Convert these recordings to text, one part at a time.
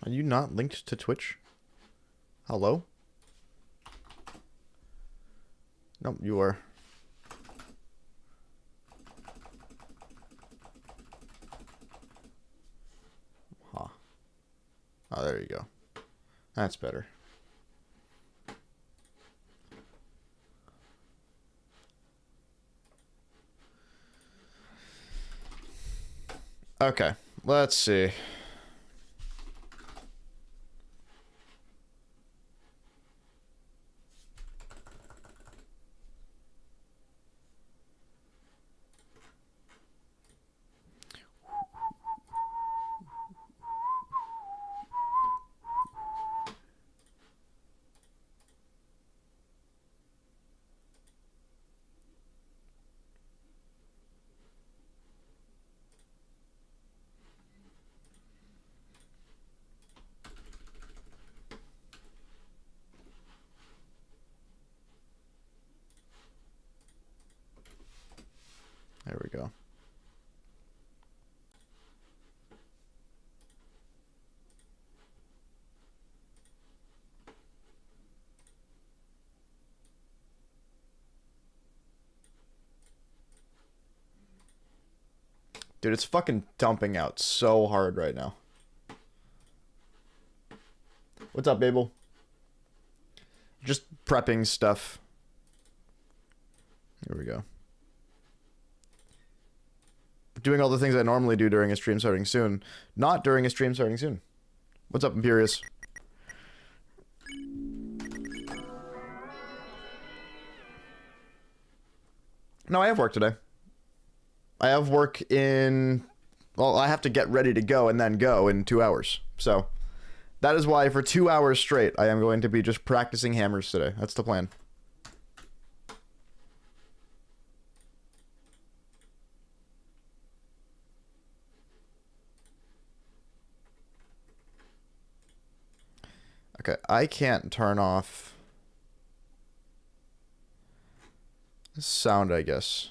Are you not linked to Twitch? Hello? Nope, you are. Huh. Oh, there you go. That's better. Okay, let's see. There we go. Dude, it's fucking dumping out so hard right now. What's up, Babel? Just prepping stuff. Here we go. Doing all the things I normally do during a stream starting soon. Not during a stream starting soon. What's up, Imperious? No, I have work today. I have work in... Well, I have to get ready to go and then go in 2 hours. So, that is why for 2 hours straight, I am going to be just practicing hammers today. That's the plan. Okay, I can't turn off the sound, I guess.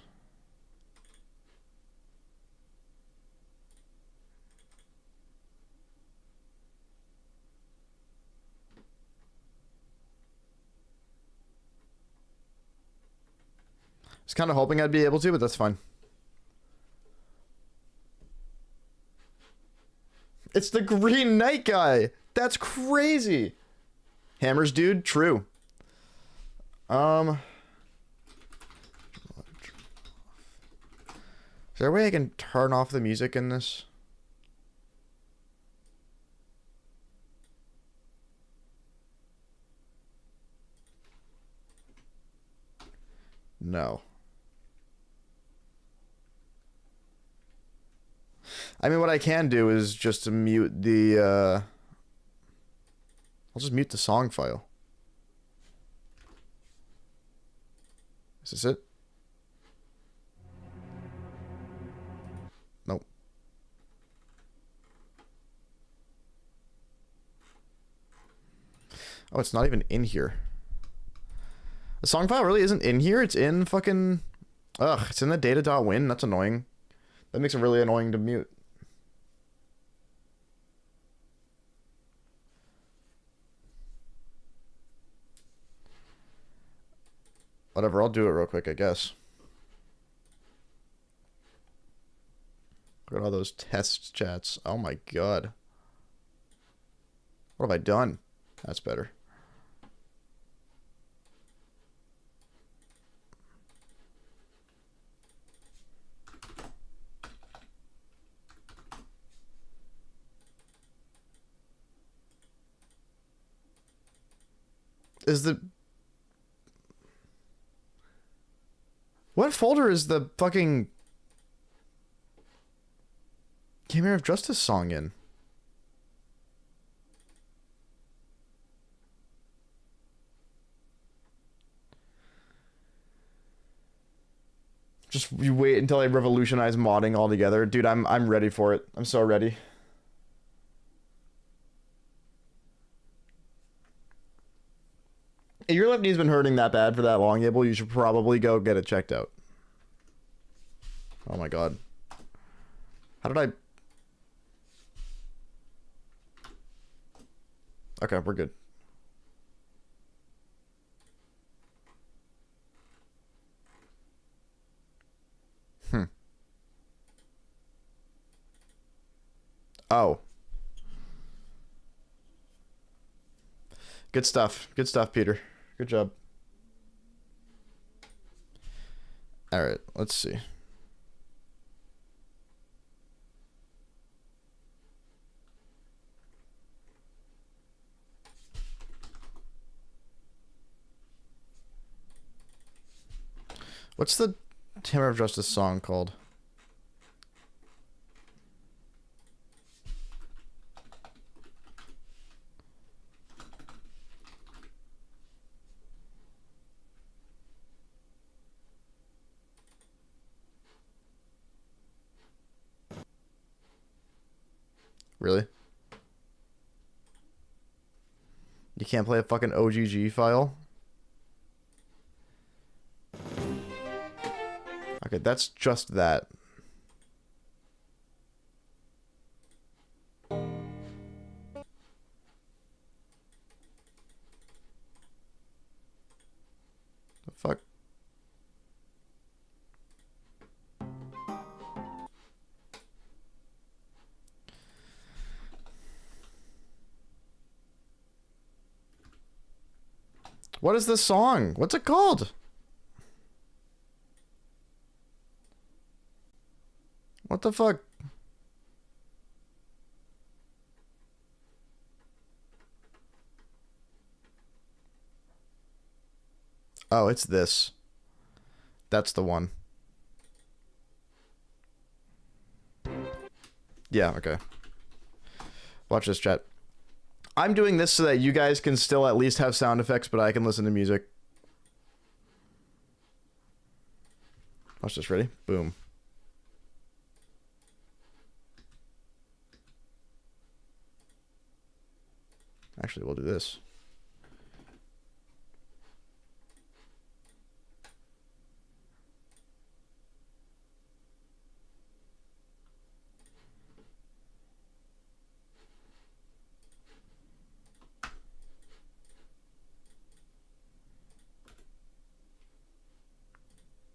I was kind of hoping I'd be able to, but that's fine. It's the Green Knight guy! That's crazy! Hammers, dude? True. Is there a way I can turn off the music in this? No. I mean, what I can do is just to mute the, I'll just mute the song file. Is this it? Nope. Oh, it's not even in here. The song file really isn't in here. It's in fucking... Ugh, it's in the data.win. That's annoying. That makes it really annoying to mute. Whatever, I'll do it real quick, I guess. Look at all those test chats. Oh my god. What have I done? That's better. Is the... What folder is the fucking Camera of Justice song in? Just you wait until I revolutionize modding altogether. Dude, I'm ready for it. I'm so ready. If your left knee's been hurting that bad for that long, Abel, you should probably go get it checked out. Oh my god. How did I... Okay, we're good. Oh. Good stuff. Good stuff, Peter. Good job. All right, let's see. What's the Hammer of Justice song called? Really? You can't play a fucking OGG file? Okay, that's just that. The fuck? What is this song? What's it called? What the fuck? Oh, it's this. That's the one. Yeah, okay. Watch this, chat. I'm doing this so that you guys can still at least have sound effects, but I can listen to music. Watch this, ready? Boom. Actually, we'll do this.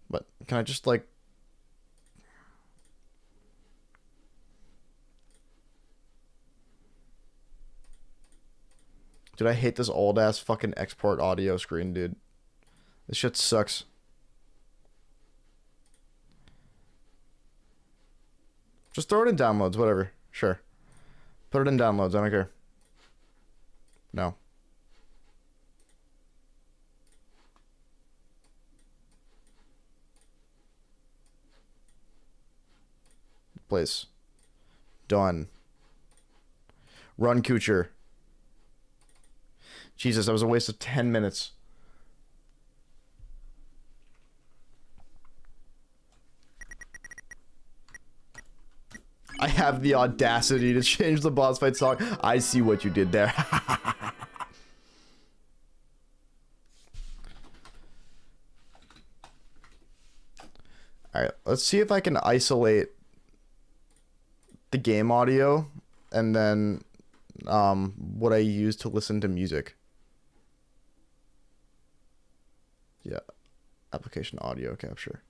But can I just like... Dude, I hate this old ass fucking export audio screen, dude. This shit sucks. Just throw it in downloads, whatever. Sure. Put it in downloads, I don't care. No. Please. Done. Run, Kucher. Jesus, that was a waste of 10 minutes. I have the audacity to change the boss fight song. I see what you did there. Alright, let's see if I can isolate the game audio and then what I use to listen to music. Yeah, application audio capture.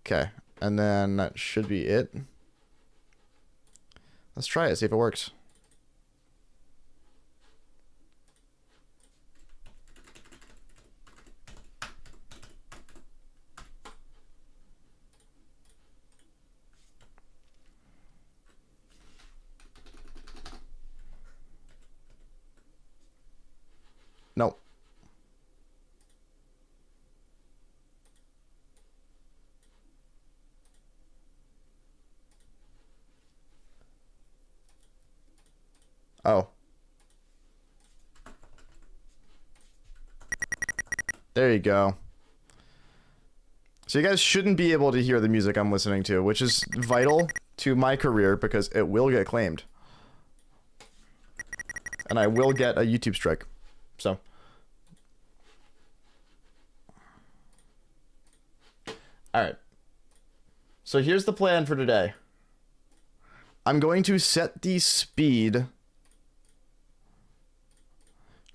Okay, and then that should be it. Let's try it, see if it works. Nope. Oh. There you go. So you guys shouldn't be able to hear the music I'm listening to, which is vital to my career because it will get claimed. And I will get a YouTube strike. So. Alright. So here's the plan for today. I'm going to set the speed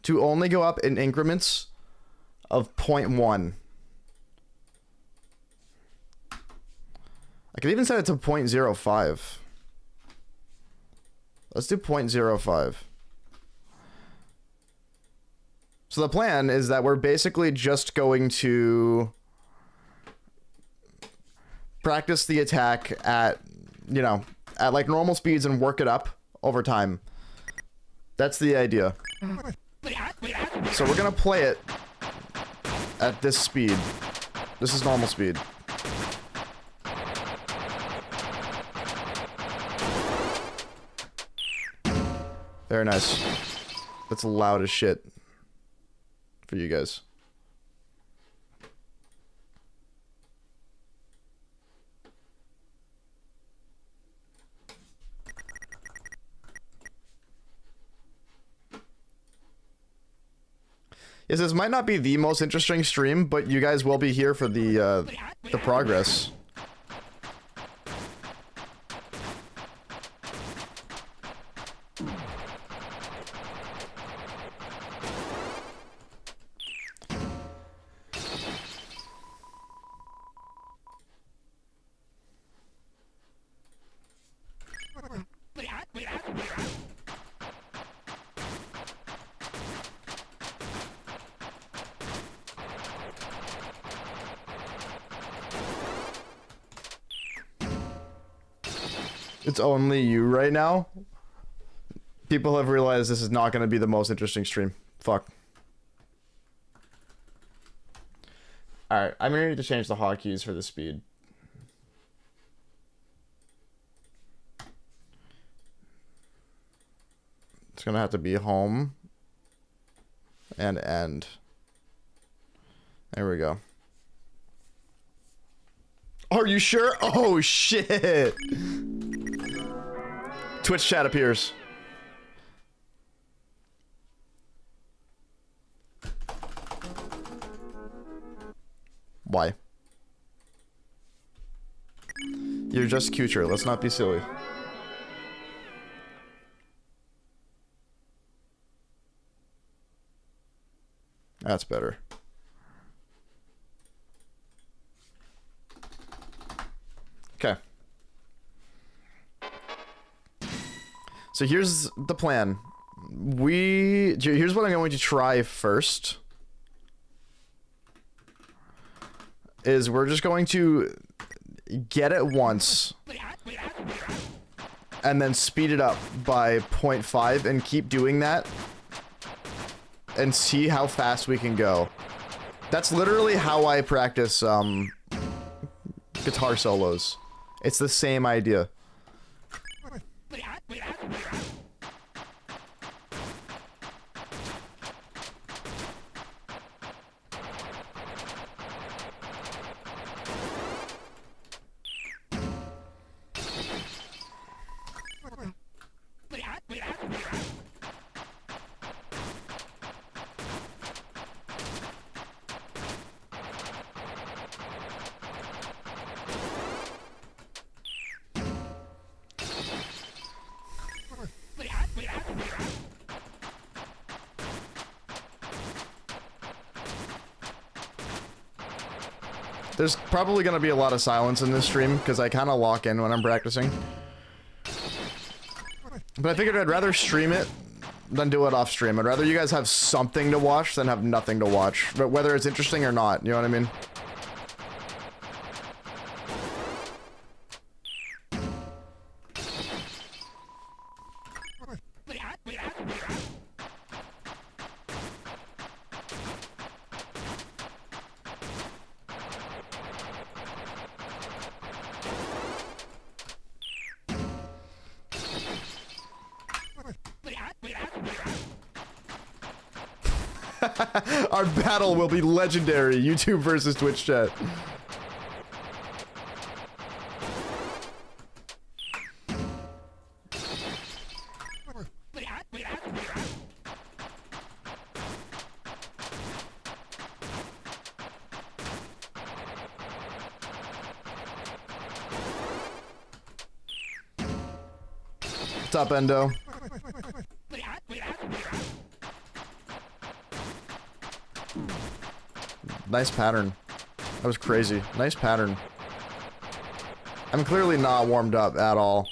to only go up in increments of 0.1. I could even set it to 0.05. Let's do 0.05. So the plan is that we're basically just going to practice the attack at, you know, at like normal speeds and work it up over time. That's the idea. So we're gonna play it at this speed. This is normal speed. Very nice. That's loud as shit for you guys. Yes, this might not be the most interesting stream, but you guys will be here for the progress. It's only you right now. People have realized this is not going to be the most interesting stream. Fuck. Alright, I'm going to need to change the hotkeys for the speed. It's going to have to be home and end. There we go. Are you sure? Oh, shit. Twitch chat appears. Why? You're just cuter. Let's not be silly. That's better. Okay. So here's the plan. Here's what I'm going to try first. Is we're just going to get it once. And then speed it up by 0.5 and keep doing that. And see how fast we can go. That's literally how I practice guitar solos. It's the same idea. There's probably going to be a lot of silence in this stream, because I kind of lock in when I'm practicing. But I figured I'd rather stream it than do it off stream. I'd rather you guys have something to watch than have nothing to watch. But whether it's interesting or not, you know what I mean? Our battle will be legendary. YouTube versus Twitch chat. What's up, Endo? Nice pattern. That was crazy. Nice pattern. I'm clearly not warmed up at all.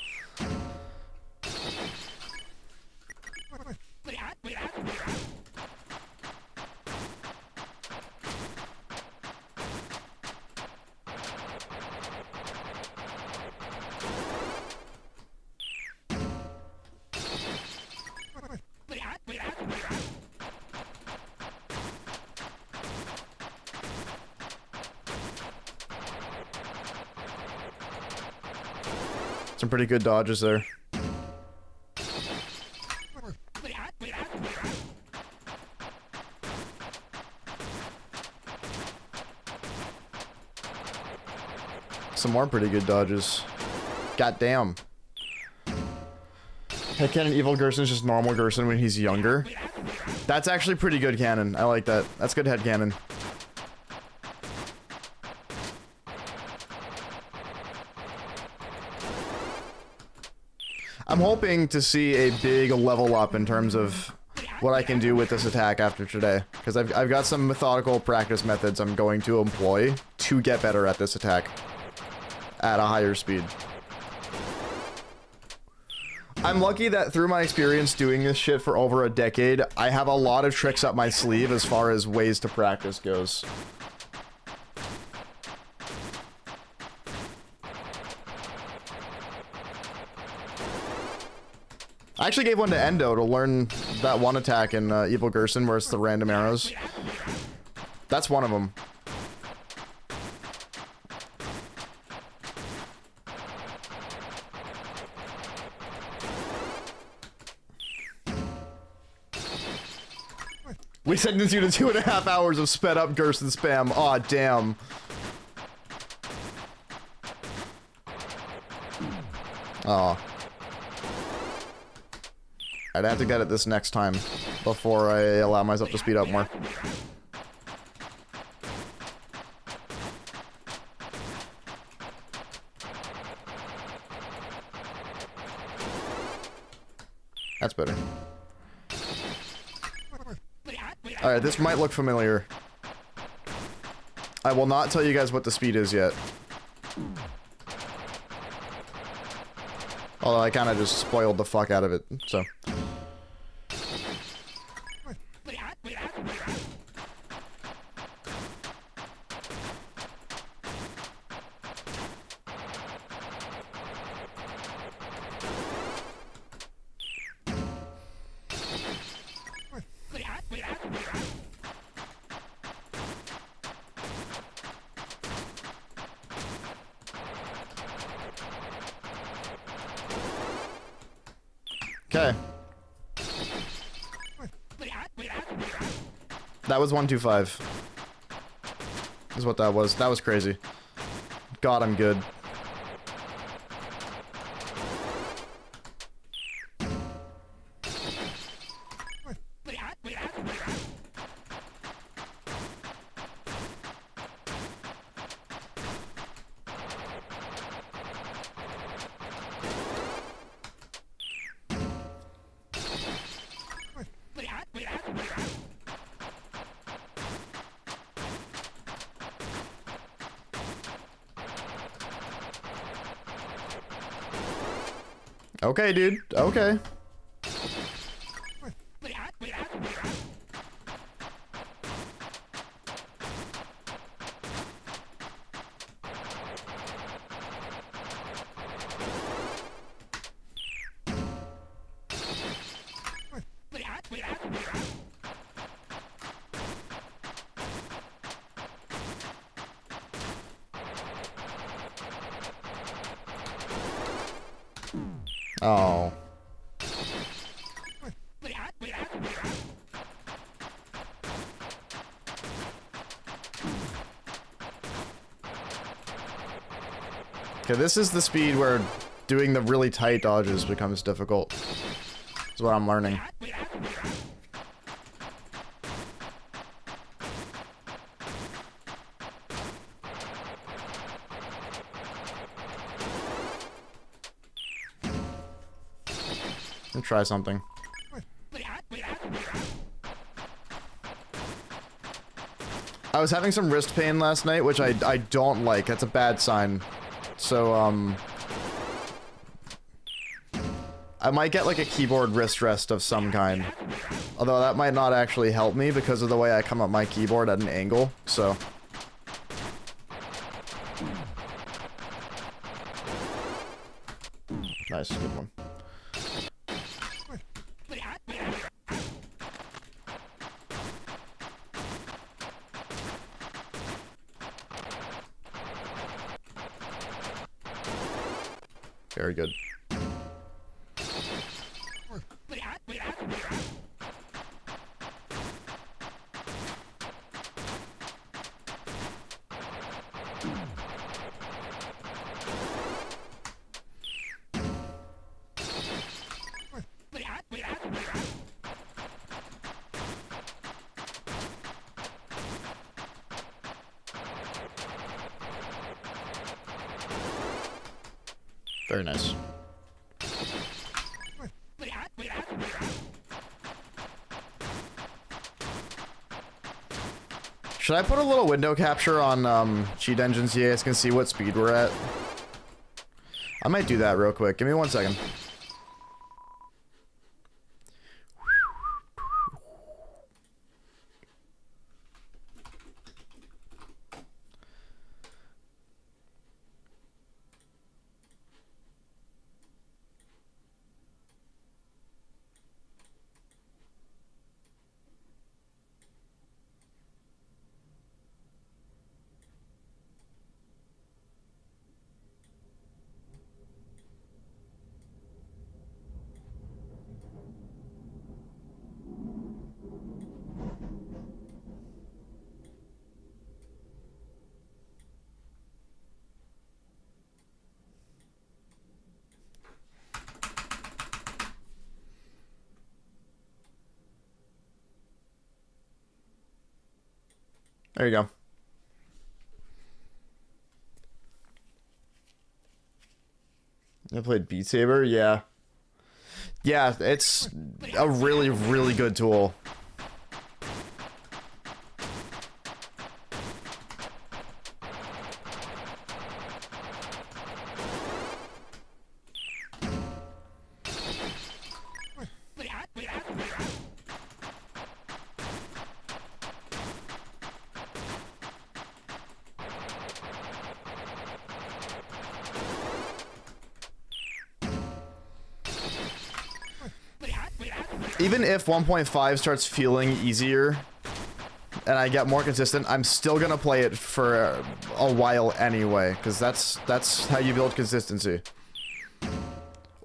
Some pretty good dodges there. Some more pretty good dodges. Goddamn. Headcanon Evil Gerson is just normal Gerson when he's younger. That's actually pretty good canon. I like that. That's good headcanon. I'm hoping to see a big level up in terms of what I can do with this attack after today. Because I've got some methodical practice methods I'm going to employ to get better at this attack. At a higher speed. I'm lucky that through my experience doing this shit for over a decade, I have a lot of tricks up my sleeve as far as ways to practice goes. I actually gave one to Endo to learn that one attack in Evil Gerson where it's the random arrows. That's one of them. We sentenced you to 2.5 hours of sped up Gerson spam. Aw, damn. Aw. I'd have to get it this next time before I allow myself to speed up more. That's better. Alright, this might look familiar. I will not tell you guys what the speed is yet. Although I kind of just spoiled the fuck out of it, so. Okay. That was 125. Is what that was. That was crazy. God, I'm good. Okay, dude. Okay. Oh. Okay, this is the speed where doing the really tight dodges becomes difficult. That's what I'm learning. Let's try something. I was having some wrist pain last night, which I don't like. That's a bad sign. So, I might get like a keyboard wrist rest of some kind. Although that might not actually help me because of the way I come up my keyboard at an angle, so. Nice, good one. Very good. Very nice. Should I put a little window capture on Cheat Engine so you guys can see what speed we're at? I might do that real quick. Give me 1 second. There you go. I played Beat Saber? Yeah. Yeah, it's a really, really good tool. Even if 1.5 starts feeling easier and I get more consistent, I'm still gonna play it for a while anyway, because that's how you build consistency.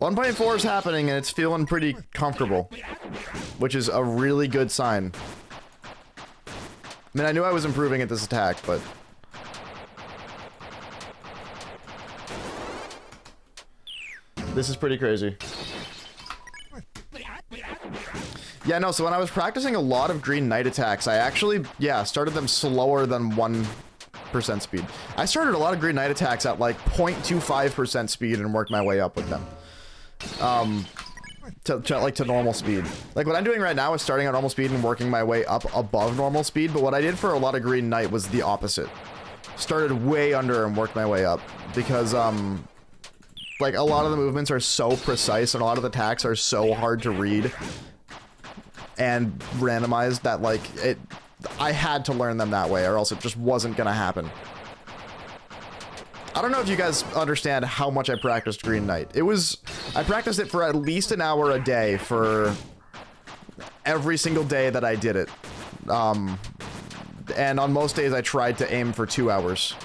1.4 is happening and it's feeling pretty comfortable, which is a really good sign. I mean, I knew I was improving at this attack, but this is pretty crazy. Yeah, no, so when I was practicing a lot of Green Knight attacks, I actually, yeah, started them slower than 1% speed. I started a lot of Green Knight attacks at like 0.25% speed and worked my way up with them. To normal speed. Like what I'm doing right now is starting at normal speed and working my way up above normal speed, but what I did for a lot of Green Knight was the opposite. Started way under and worked my way up, because, like a lot of the movements are so precise and a lot of the attacks are so hard to read and randomized that like I had to learn them that way or else it just wasn't gonna happen. I don't know if you guys understand how much I practiced Green Knight. I practiced it for at least an hour a day for every single day that I did it. And on most days I tried to aim for 2 hours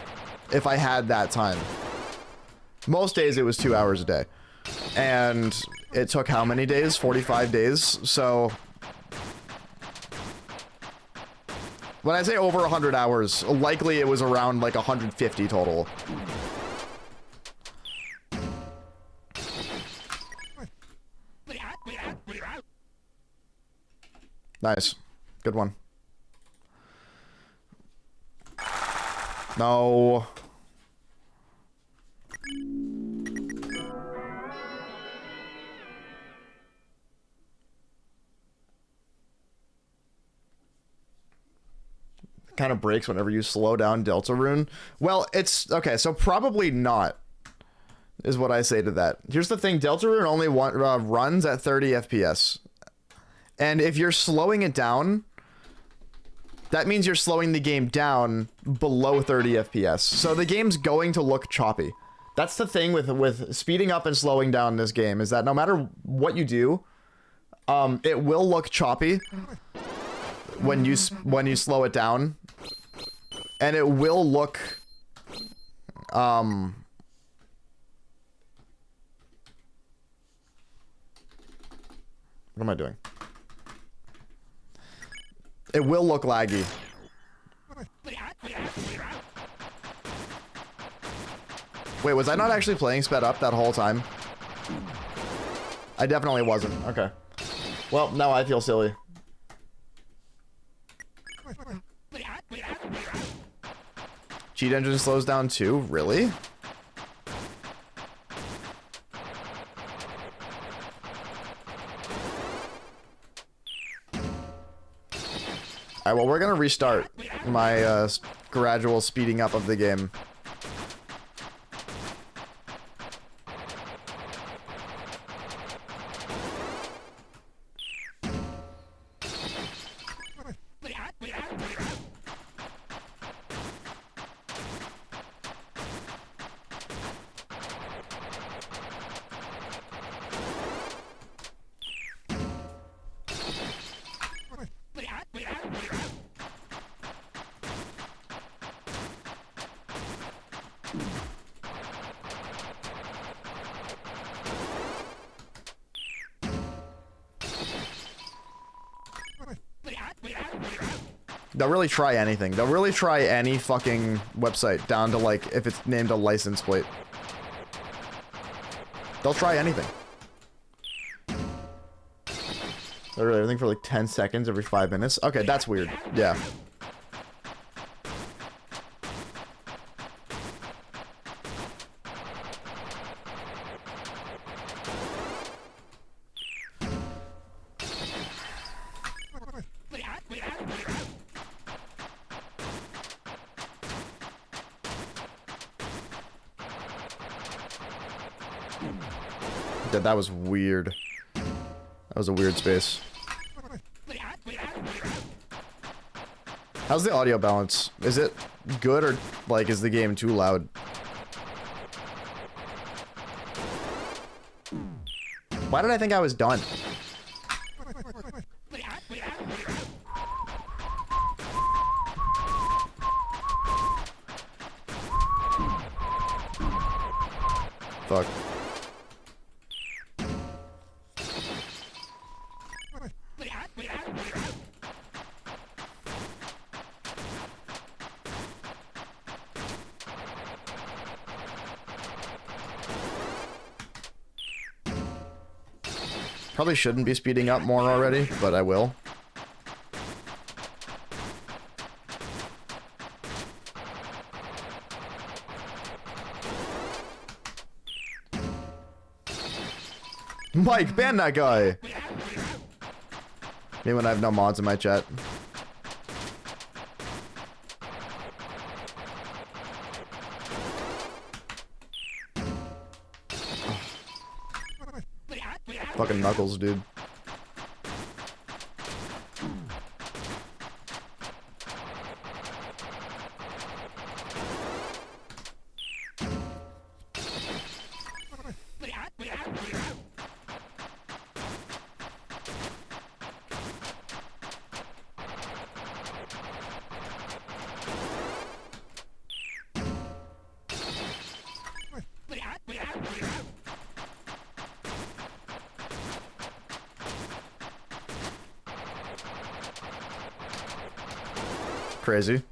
if I had that time. Most days it was 2 hours a day. And it took how many days? 45 days. So when I say over 100 hours, likely it was around like 150 total. Nice. Good one. No. kind of breaks whenever you slow down Deltarune. Well, it's okay, so probably not is what I say to that. Here's the thing, Deltarune only runs at 30 FPS. And if you're slowing it down, that means you're slowing the game down below 30 FPS. So the game's going to look choppy. That's the thing with speeding up and slowing down this game, is that no matter what you do, it will look choppy when you slow it down, and it will look what am I doing? It will look laggy. Wait, was I not actually playing sped up that whole time? I definitely wasn't. Okay. Well, now I feel silly. Cheat engine slows down too? Really? Alright, well, we're gonna restart my gradual speeding up of the game. They'll really try anything. They'll really try any fucking website down to, like, if it's named a license plate. They'll try anything. Literally everything for like 10 seconds every 5 minutes. Okay, that's weird. Yeah. That was weird. That was a weird space. How's the audio balance? Is it good, or like is the game too loud? Why did I think I was done? Fuck. Probably shouldn't be speeding up more already, but I will. Mike, ban that guy! Me when I have no mods in my chat. Fucking Knuckles, dude. Crazy.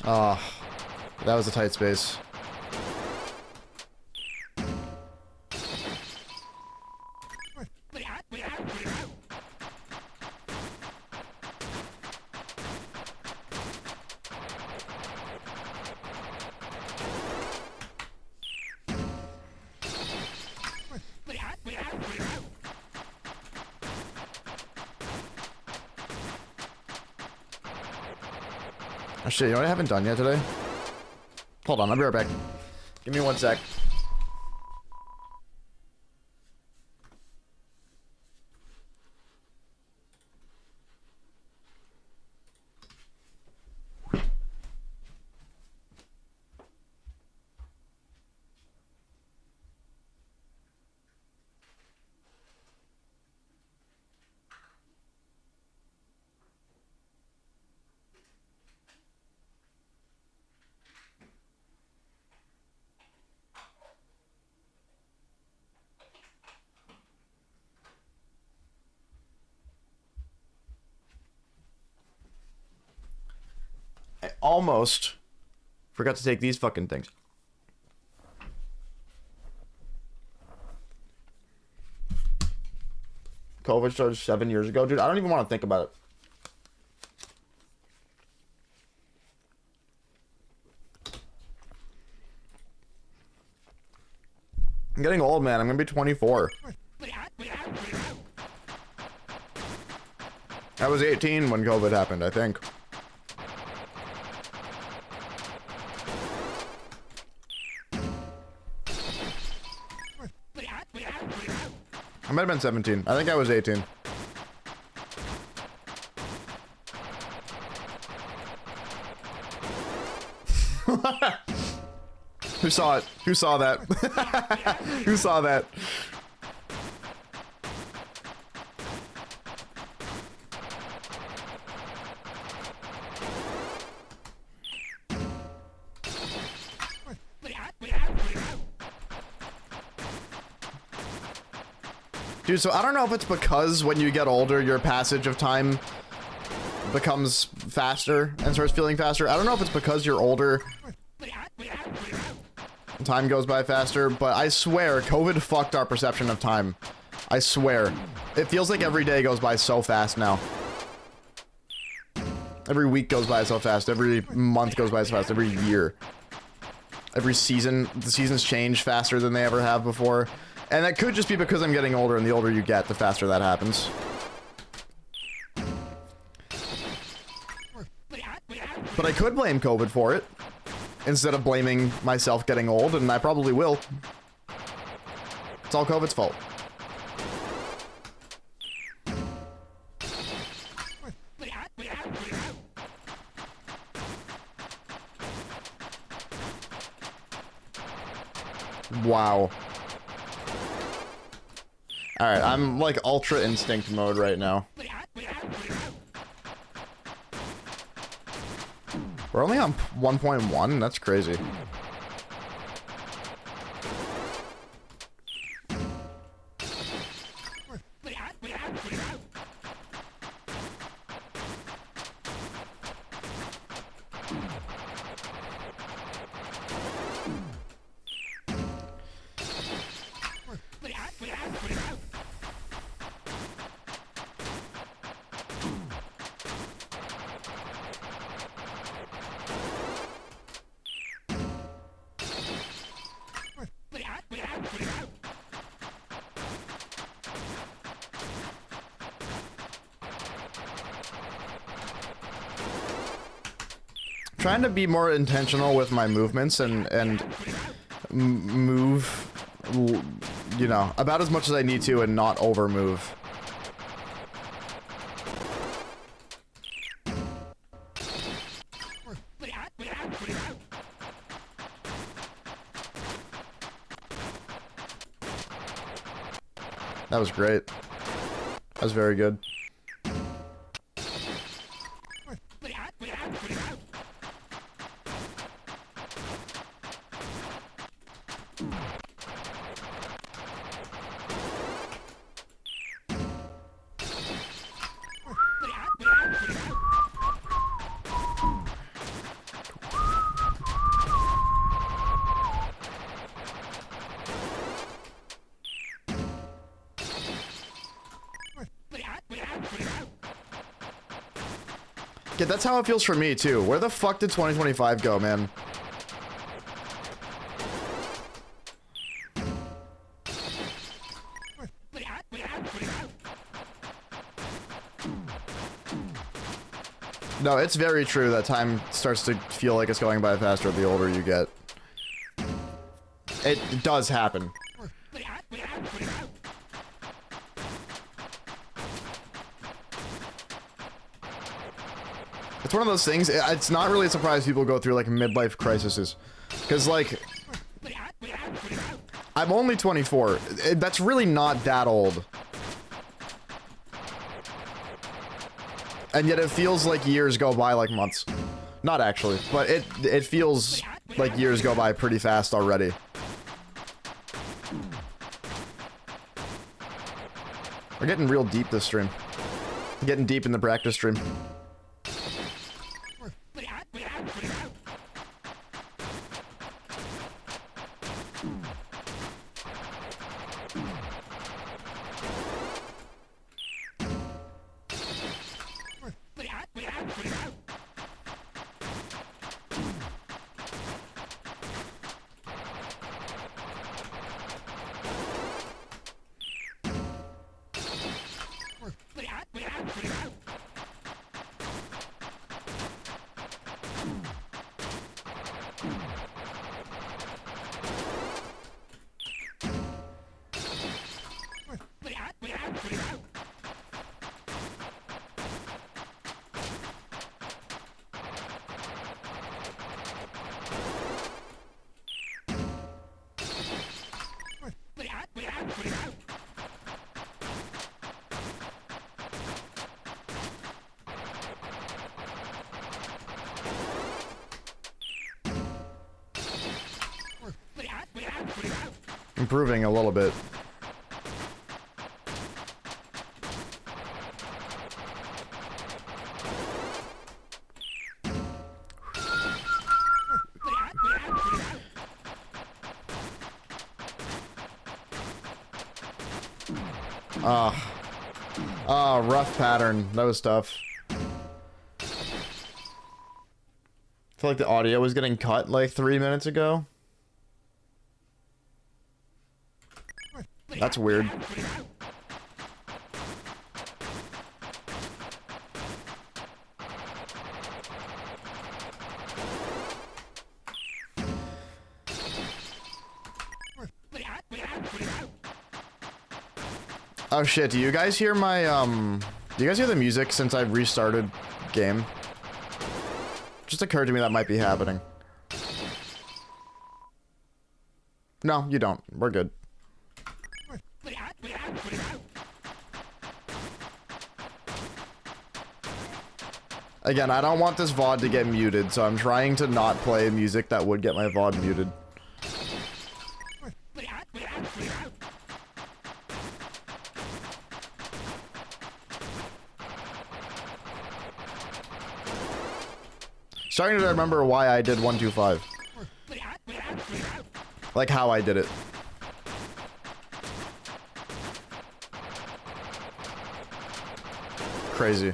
Oh, that was a tight space. Oh shit, you know what I haven't done yet today? Hold on, I'll be right back. Give me 1 sec. I almost forgot to take these fucking things. COVID started 7 years ago. Dude, I don't even want to think about it. I'm getting old, man. I'm gonna be 24. I was 18 when COVID happened, I think. I might have been 17. I think I was 18. Who saw it? Who saw that? Who saw that? Dude, so I don't know if it's because when you get older, your passage of time becomes faster and starts feeling faster. I don't know if it's because you're older, time goes by faster, but I swear COVID fucked our perception of time. I swear. It feels like every day goes by so fast now. Every week goes by so fast. Every month goes by so fast. Every year. Every season, the seasons change faster than they ever have before. And that could just be because I'm getting older, and the older you get, the faster that happens. But I could blame COVID for it, instead of blaming myself getting old, and I probably will. It's all COVID's fault. Wow. Alright, I'm like ultra instinct mode right now. We're only on 1.1? That's crazy. Trying to be more intentional with my movements and move, you know, about as much as I need to and not over move. That was great. That was very good. Yeah, that's how it feels for me, too. Where the fuck did 2025 go, man? No, it's very true that time starts to feel like it's going by faster the older you get. It does happen. It's one of those things, it's not really a surprise people go through, like, midlife crises. Because, like, I'm only 24. That's really not that old. And yet it feels like years go by like months. Not actually, but it feels like years go by pretty fast already. We're getting real deep this stream. Getting deep in the practice stream. Improving a little bit. Rough pattern. That was tough. I feel like the audio was getting cut like 3 minutes ago. That's weird. Oh shit, do you guys hear my, do you guys hear the music since I've restarted game? Just occurred to me that might be happening. No, you don't. We're good. Again, I don't want this VOD to get muted, so I'm trying to not play music that would get my VOD muted. Starting to remember why I did 125. Like how I did it. Crazy.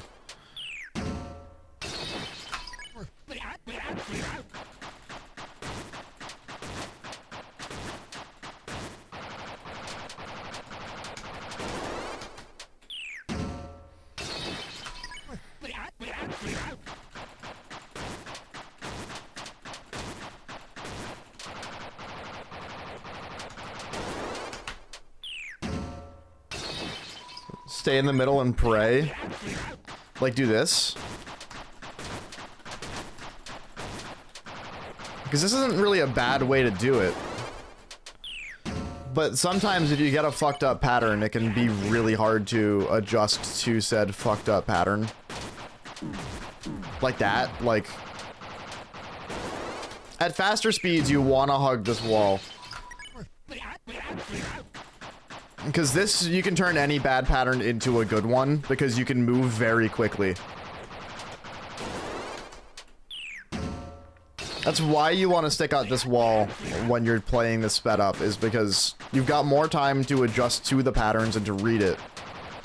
Stay in the middle and pray. Like, do this. Because this isn't really a bad way to do it. But sometimes if you get a fucked up pattern, it can be really hard to adjust to said fucked up pattern. Like that. Like, at faster speeds, you want to hug this wall. Because this, you can turn any bad pattern into a good one, because you can move very quickly. That's why you want to stick out this wall when you're playing this sped up, is because you've got more time to adjust to the patterns and to read it.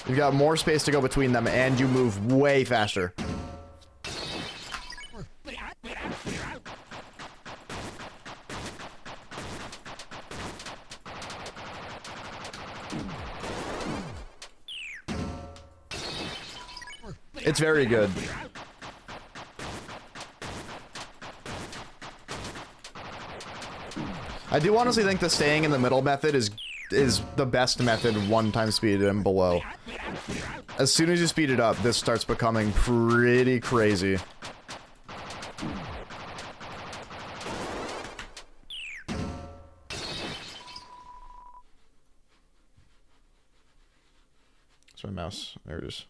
You've got more space to go between them, and you move way faster. It's very good. I do honestly think the staying in the middle method is the best method 1 time speed and below. As soon as you speed it up, this starts becoming pretty crazy. It's my mouse. There it is.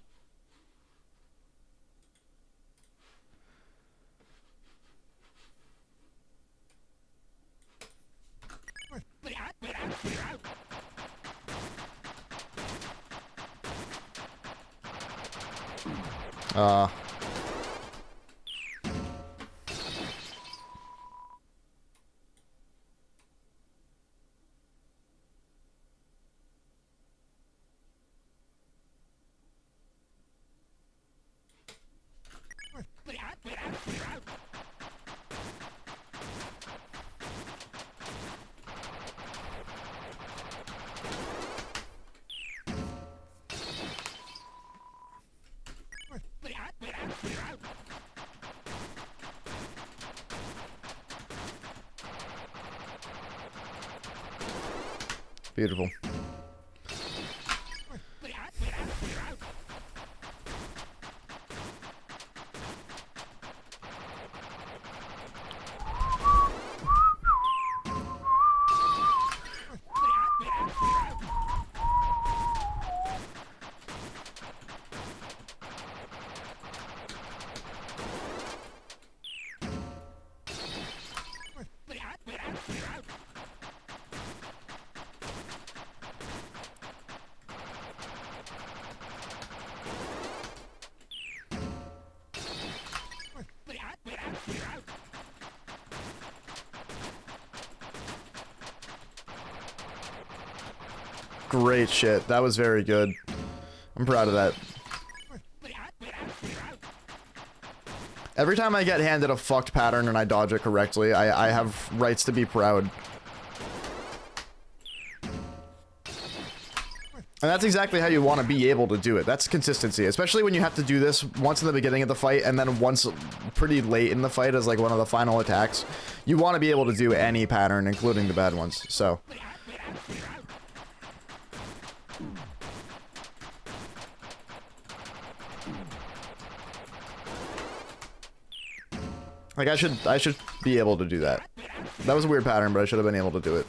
Beautiful. Great shit. That was very good. I'm proud of that. Every time I get handed a fucked pattern and I dodge it correctly, I have rights to be proud. And that's exactly how you want to be able to do it. That's consistency, especially when you have to do this once in the beginning of the fight and then once pretty late in the fight as like one of the final attacks. You want to be able to do any pattern, including the bad ones, so... Like, I should be able to do that. That was a weird pattern, but I should have been able to do it.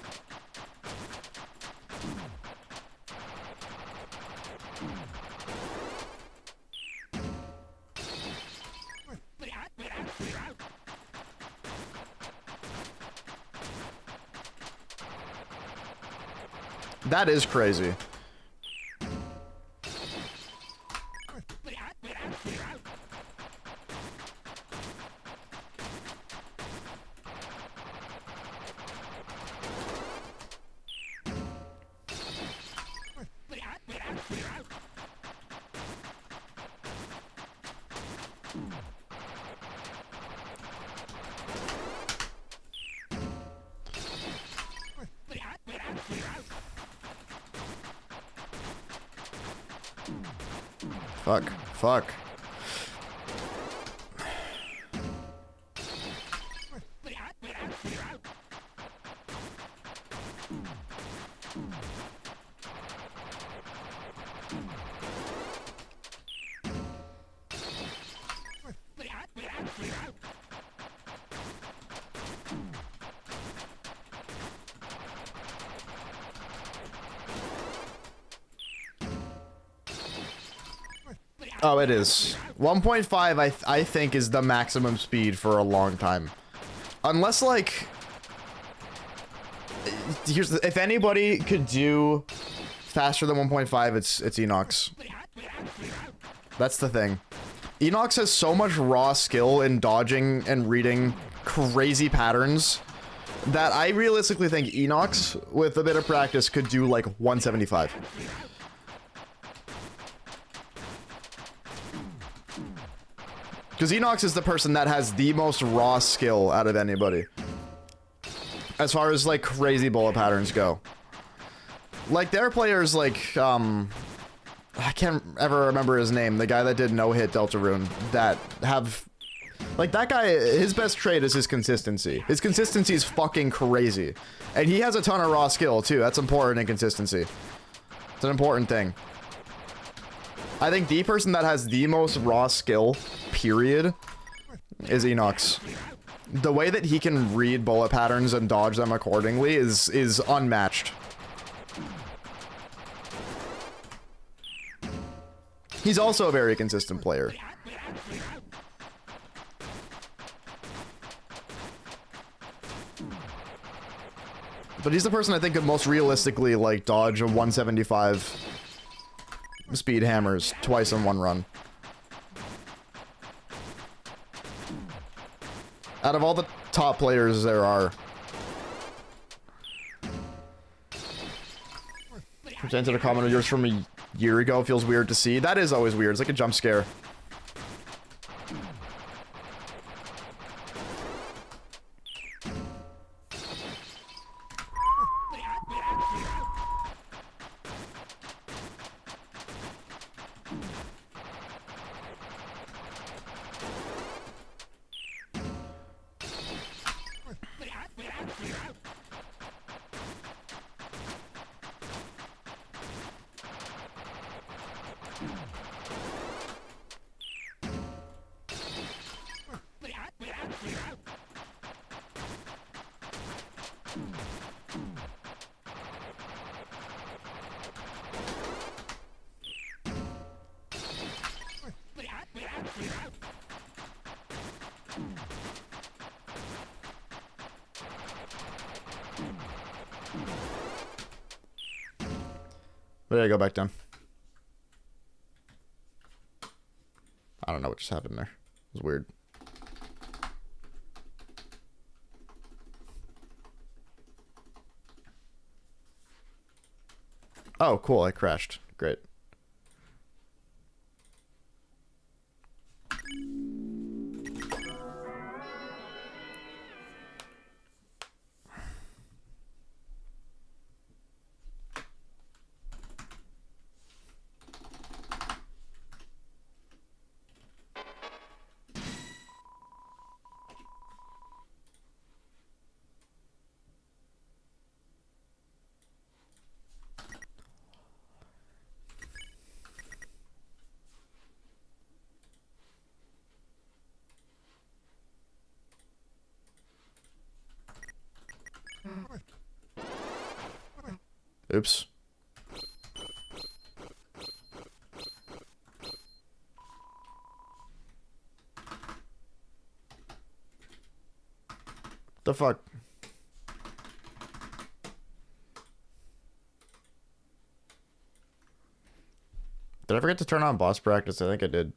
That is crazy. Fuck. Fuck. Oh, it is. 1.5, I think, is the maximum speed for a long time. Unless, like... Here's the, if anybody could do faster than 1.5, it's Enox. That's the thing. Enox has so much raw skill in dodging and reading crazy patterns that I realistically think Enox, with a bit of practice, could do, like, 175. Because Enox is the person that has the most raw skill out of anybody. As far as, like, crazy bullet patterns go. Like, there are players like, I can't ever remember his name, the guy that did no-hit Deltarune, that have Like, that guy, his best trait is his consistency. His consistency is fucking crazy. And he has a ton of raw skill, too. That's important in consistency. It's an important thing. I think the person that has the most raw skill, period, is Enox. The way that he can read bullet patterns and dodge them accordingly is unmatched. He's also a very consistent player. But he's the person I think could most realistically, like, dodge a 175 speed hammers twice in one run. Out of all the top players there are. Presented a comment of yours from a year ago. Feels weird to see. That is always weird. It's like a jump scare. Where did I go back down? I don't know what just happened there. It was weird. Oh, cool. I crashed. Great. Oops. The fuck? Did I forget to turn on boss practice? I think I did.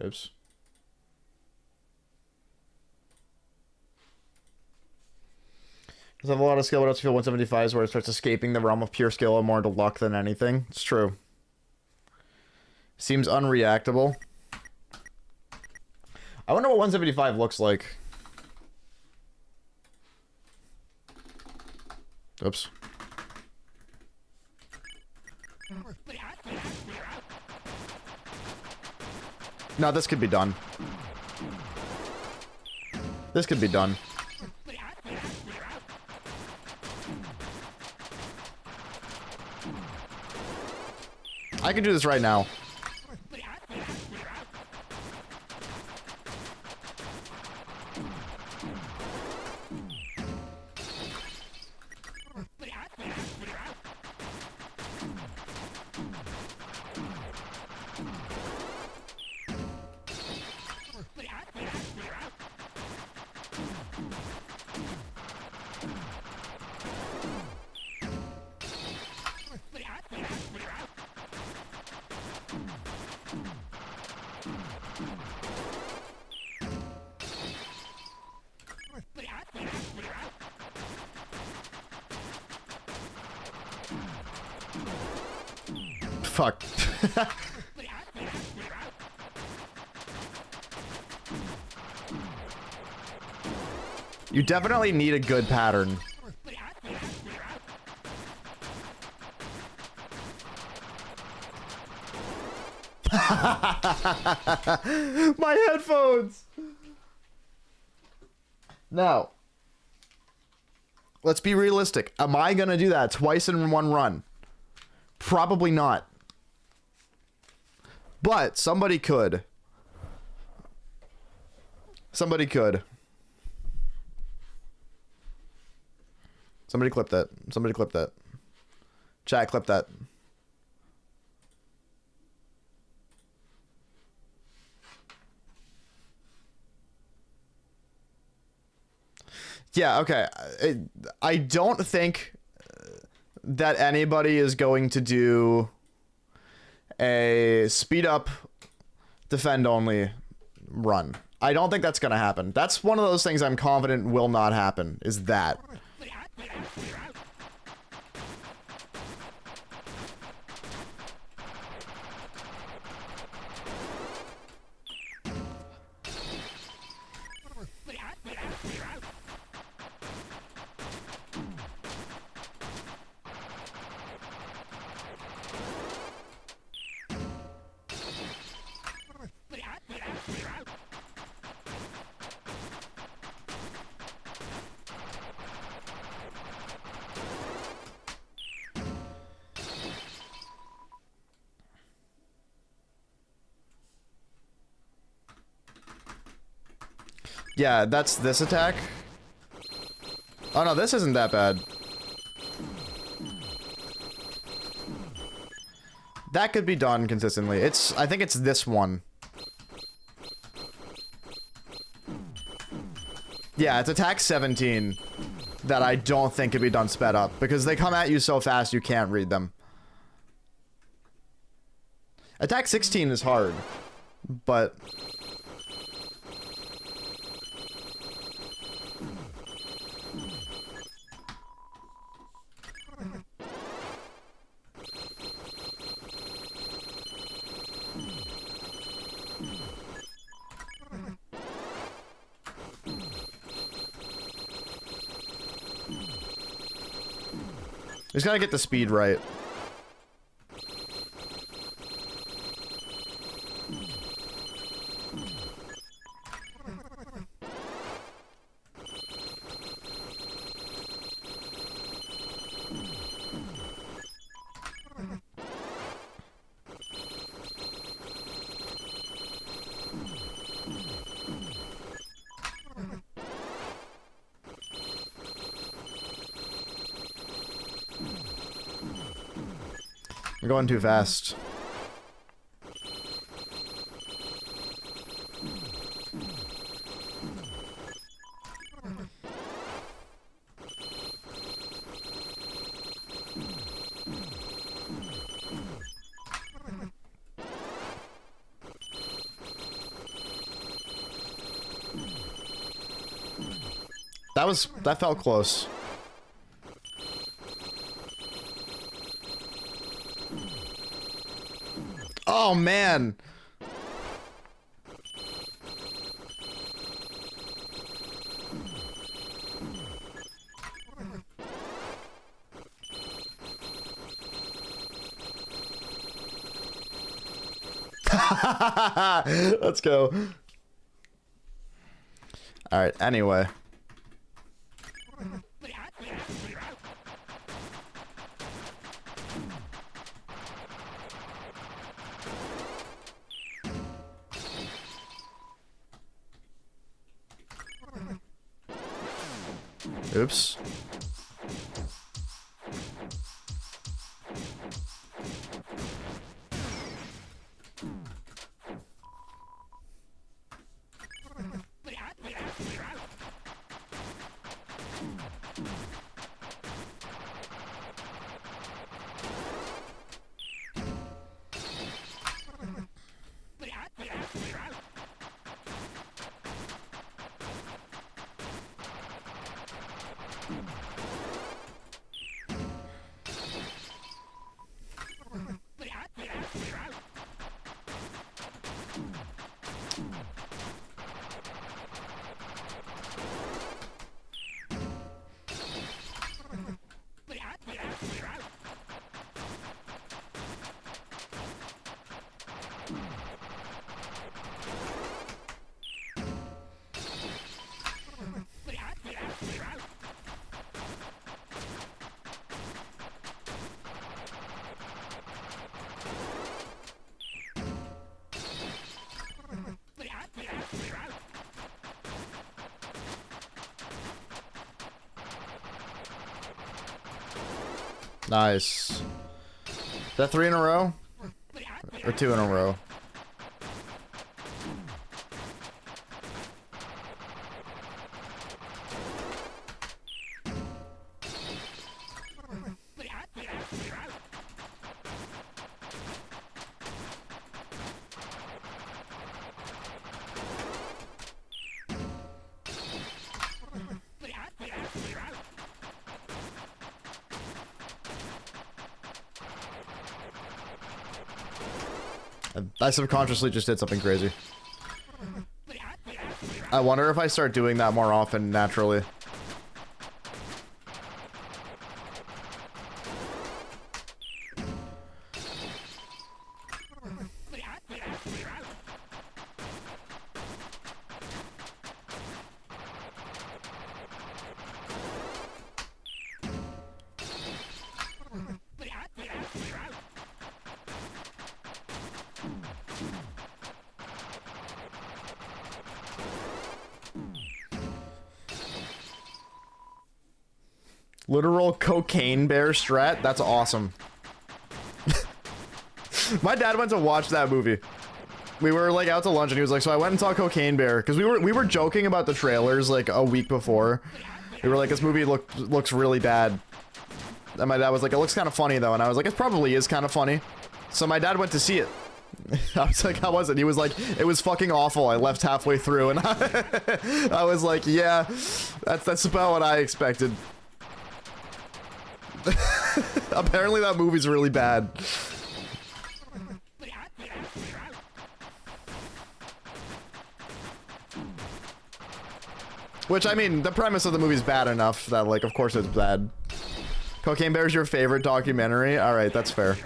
Oops. Does have a lot of skill, but also feel 175 is where it starts escaping the realm of pure skill and more into luck than anything. It's true. Seems unreactable. I wonder what 175 looks like. Oops. No, this could be done. This could be done. I can do this right now. fuck. You definitely need a good pattern. My headphones! Now, let's be realistic. Am I gonna do that twice in one run? Probably not. But somebody could. Somebody could. Somebody clip that. Somebody clip that. Chat, clip that. Yeah, okay. I don't think that anybody is going to do a speed up, defend only run. I don't think that's going to happen. That's one of those things I'm confident will not happen, is that. Yeah, that's this attack. Oh no, this isn't that bad. That could be done consistently. I think it's this one. Yeah, it's attack 17 that I don't think could be done sped up because they come at you so fast you can't read them. Attack 16 is hard, but just gotta get the speed right. I'm going too fast. That felt close. Oh man. Let's go. All right, anyway. Oops. Nice. Is that 3 in a row? Or 2 in a row? I subconsciously just did something crazy. I wonder if I start doing that more often naturally. Literal cocaine bear strat? That's awesome. My dad went to watch that movie. We were like out to lunch and he was like, so I went and saw Cocaine Bear. Because we were joking about the trailers like a week before. We were like, this movie looks really bad. And my dad was like, it looks kind of funny though. And I was like, it probably is kind of funny. So my dad went to see it. I was like, how was it? He was like, it was fucking awful. I left halfway through and I was like, yeah, that's about what I expected. Apparently that movie's really bad. Which, I mean, the premise of the movie's bad enough that, like, of course it's bad. Cocaine Bear's your favorite documentary? Alright, that's fair.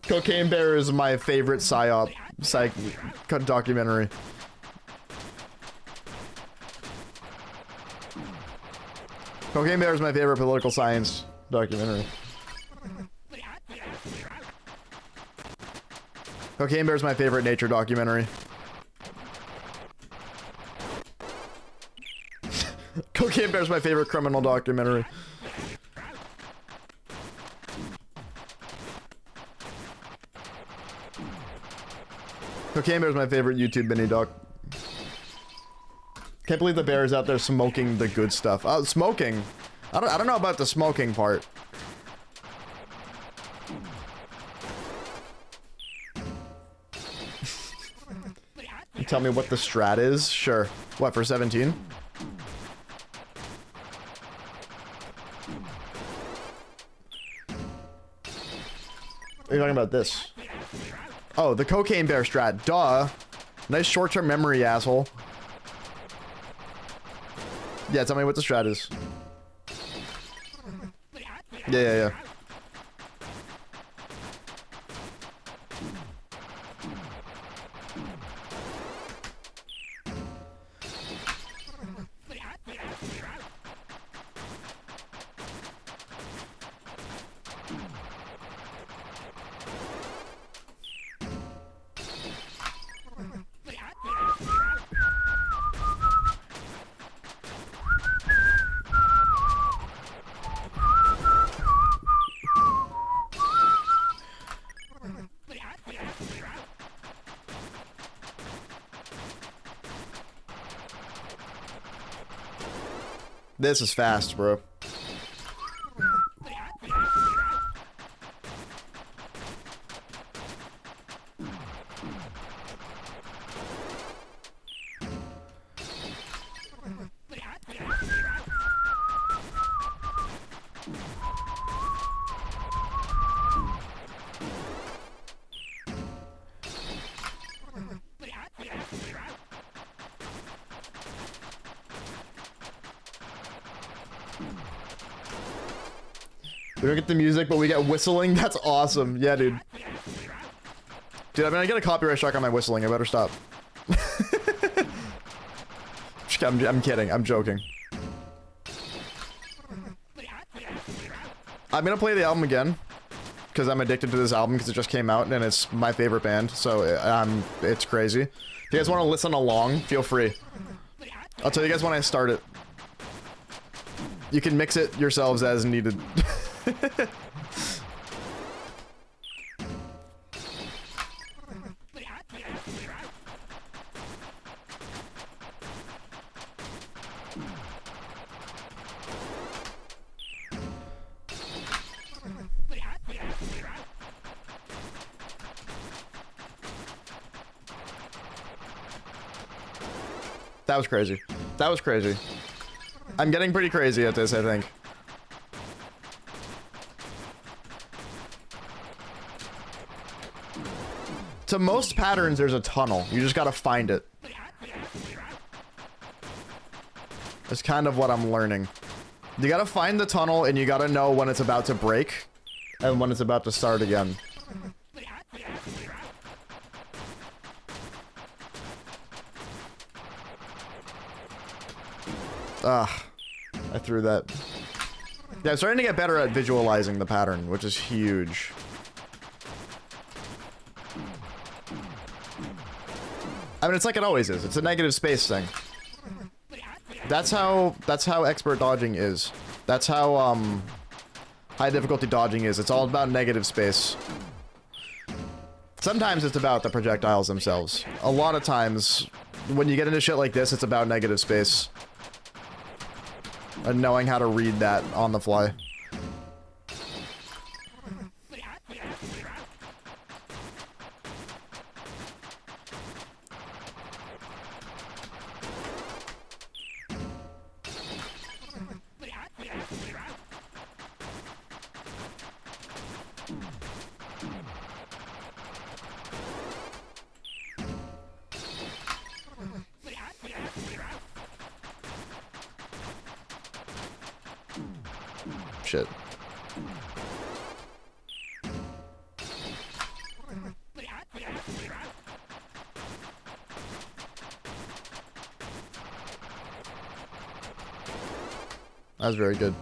Cocaine Bear is my favorite psych documentary. Cocaine Bear is my favorite political science documentary. Cocaine Bear is my favorite nature documentary. Cocaine Bear is my favorite criminal documentary. Cocaine Bear is my favorite YouTube mini doc. Can't believe the bear is out there smoking the good stuff. Smoking. I don't know about the smoking part. You tell me what the strat is? Sure. What, for 17? Are you talking about this? Oh, the Cocaine Bear strat. Duh. Nice short-term memory, asshole. Yeah, tell me what the strat is. Yeah. This is fast, bro. We don't get the music, but we get whistling. That's awesome. Yeah, dude. Dude, I'm gonna get a copyright strike on my whistling. I better stop. I'm kidding. I'm joking. I'm gonna play the album again because I'm addicted to this album because it just came out and it's my favorite band. So it's crazy. you guys want to listen along, feel free. I'll tell you guys when I start it. You can mix it yourselves as needed. That was crazy. That was crazy. I'm getting pretty crazy at this, I think. To most patterns, there's a tunnel. You just gotta find it. That's kind of what I'm learning. You gotta find the tunnel, and you gotta know when it's about to break, and when it's about to start again. Ah, I threw that. Yeah, I'm starting to get better at visualizing the pattern, which is huge. I mean, it's like it always is. It's a negative space thing. That's how expert dodging is. That's how high difficulty dodging is. It's all about negative space. Sometimes it's about the projectiles themselves. A lot of times, when you get into shit like this, it's about negative space. And knowing how to read that on the fly. Shit. That was very good.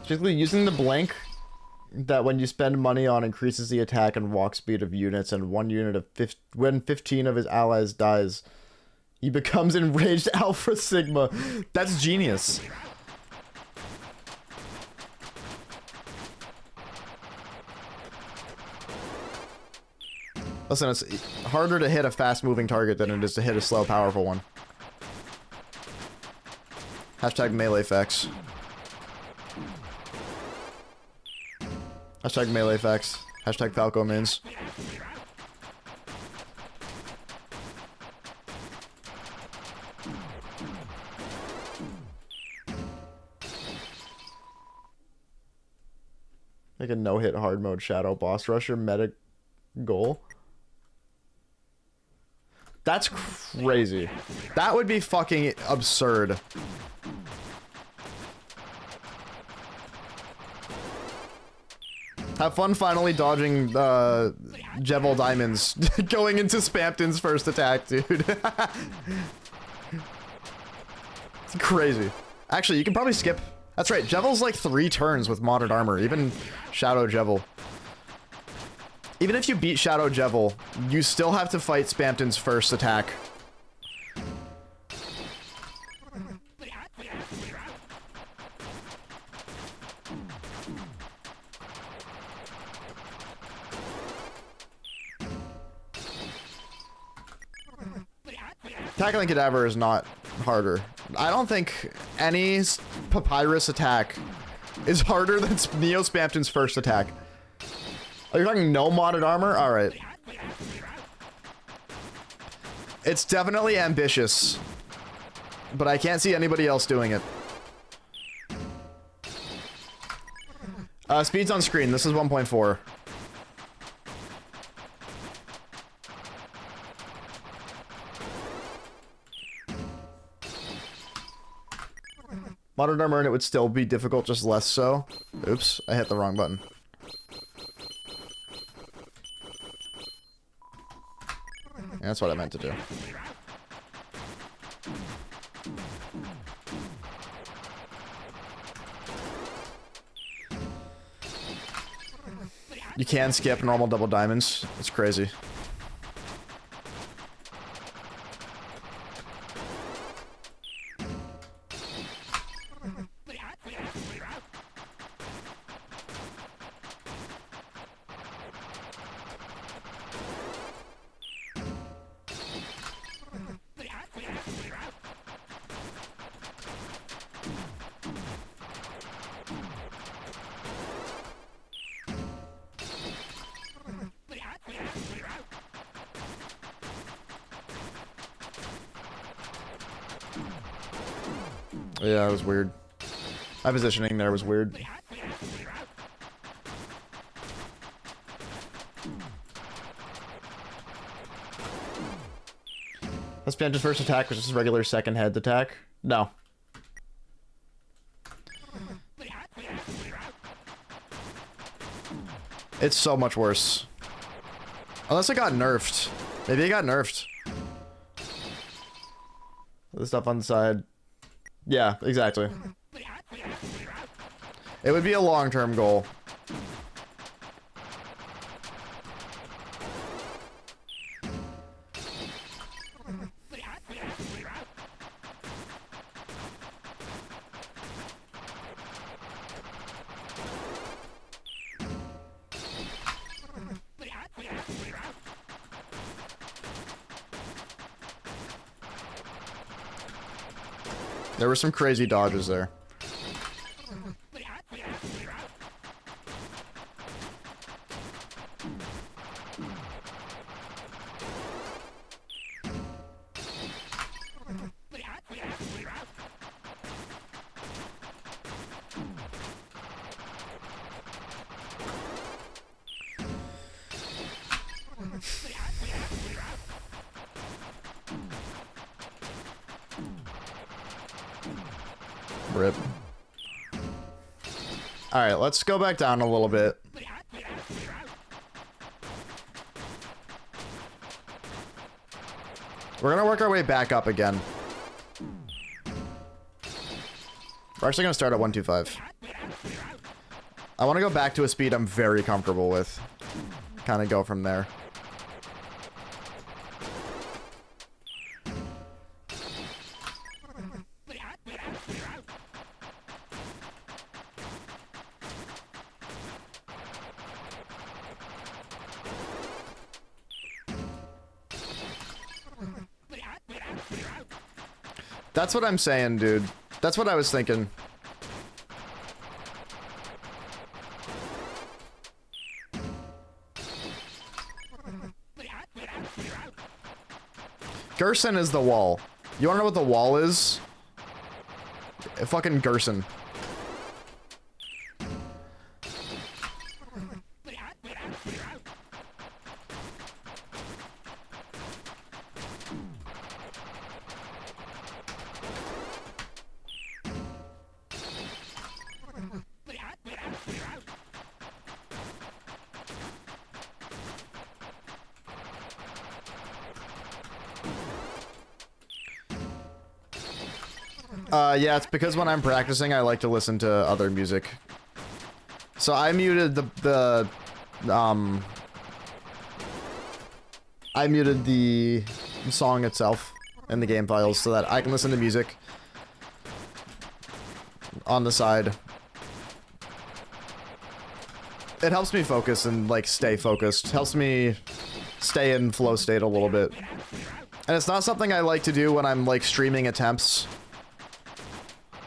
Basically using the blank that when you spend money on increases the attack and walk speed of units, and one unit of when 15 of his allies dies, he becomes enraged Alpha Sigma. That's genius. Listen, it's harder to hit a fast-moving target than it is to hit a slow, powerful one. Hashtag melee facts. Hashtag melee facts. Hashtag Falco mins. Make a no-hit hard mode shadow boss rusher meta goal. That's crazy. That would be fucking absurd. Have fun finally dodging Jevil Diamonds going into Spampton's first attack, dude. It's crazy. Actually, you can probably skip. That's right, Jevil's like 3 turns with modded armor, even Shadow Jevil. Even if you beat Shadow Jevil, you still have to fight Spampton's first attack. Tackling Cadaver is not harder. I don't think any Papyrus attack is harder than Neo Spamton's first attack. Are you talking no modded armor? Alright. It's definitely ambitious, but I can't see anybody else doing it. Speed's on screen. This is 1.4. Modern armor and it would still be difficult, just less so. Oops, I hit the wrong button. Yeah, that's what I meant to do. You can skip normal double diamonds. It's crazy. Yeah, it was weird. My positioning there was weird. That's Banjo's first attack, which is his regular second head attack. No. It's so much worse. Unless it got nerfed. Maybe it got nerfed. The stuff on the side. Yeah, exactly. It would be a long-term goal. There were some crazy dodges there. Rip. Alright, let's go back down a little bit. We're gonna work our way back up again. We're actually gonna start at 125. I want to go back to a speed I'm very comfortable with. Kind of go from there. That's what I'm saying, dude. That's what I was thinking. Gerson is the wall. You wanna know what the wall is? Fucking Gerson. Yeah, it's because when I'm practicing, I like to listen to other music. So I muted I muted the song itself in the game files so that I can listen to music on the side. It helps me focus and, like, stay focused. Helps me stay in flow state a little bit. And it's not something I like to do when I'm like streaming attempts.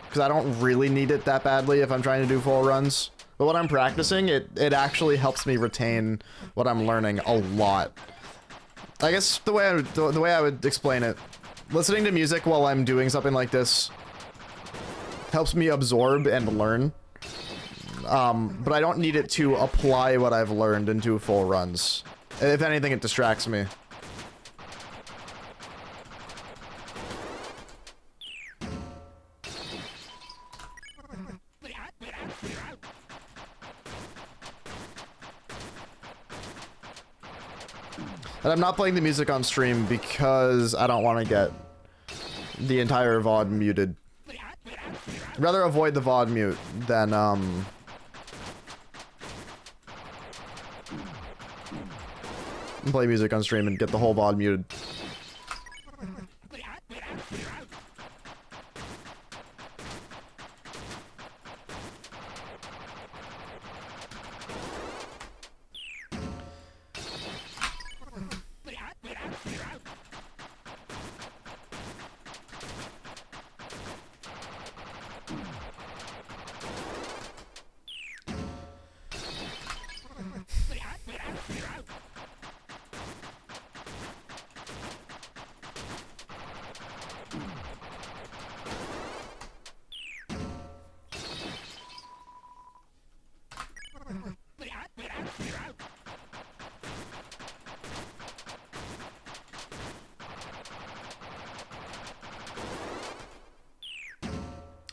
Because I don't really need it that badly if I'm trying to do full runs. But when I'm practicing, it actually helps me retain what I'm learning a lot. I guess the way I would explain it, listening to music while I'm doing something like this helps me absorb and learn. But I don't need it to apply what I've learned into full runs. If anything, it distracts me. And I'm not playing the music on stream because I don't want to get the entire VOD muted. I'd rather avoid the VOD mute than, play music on stream and get the whole VOD muted.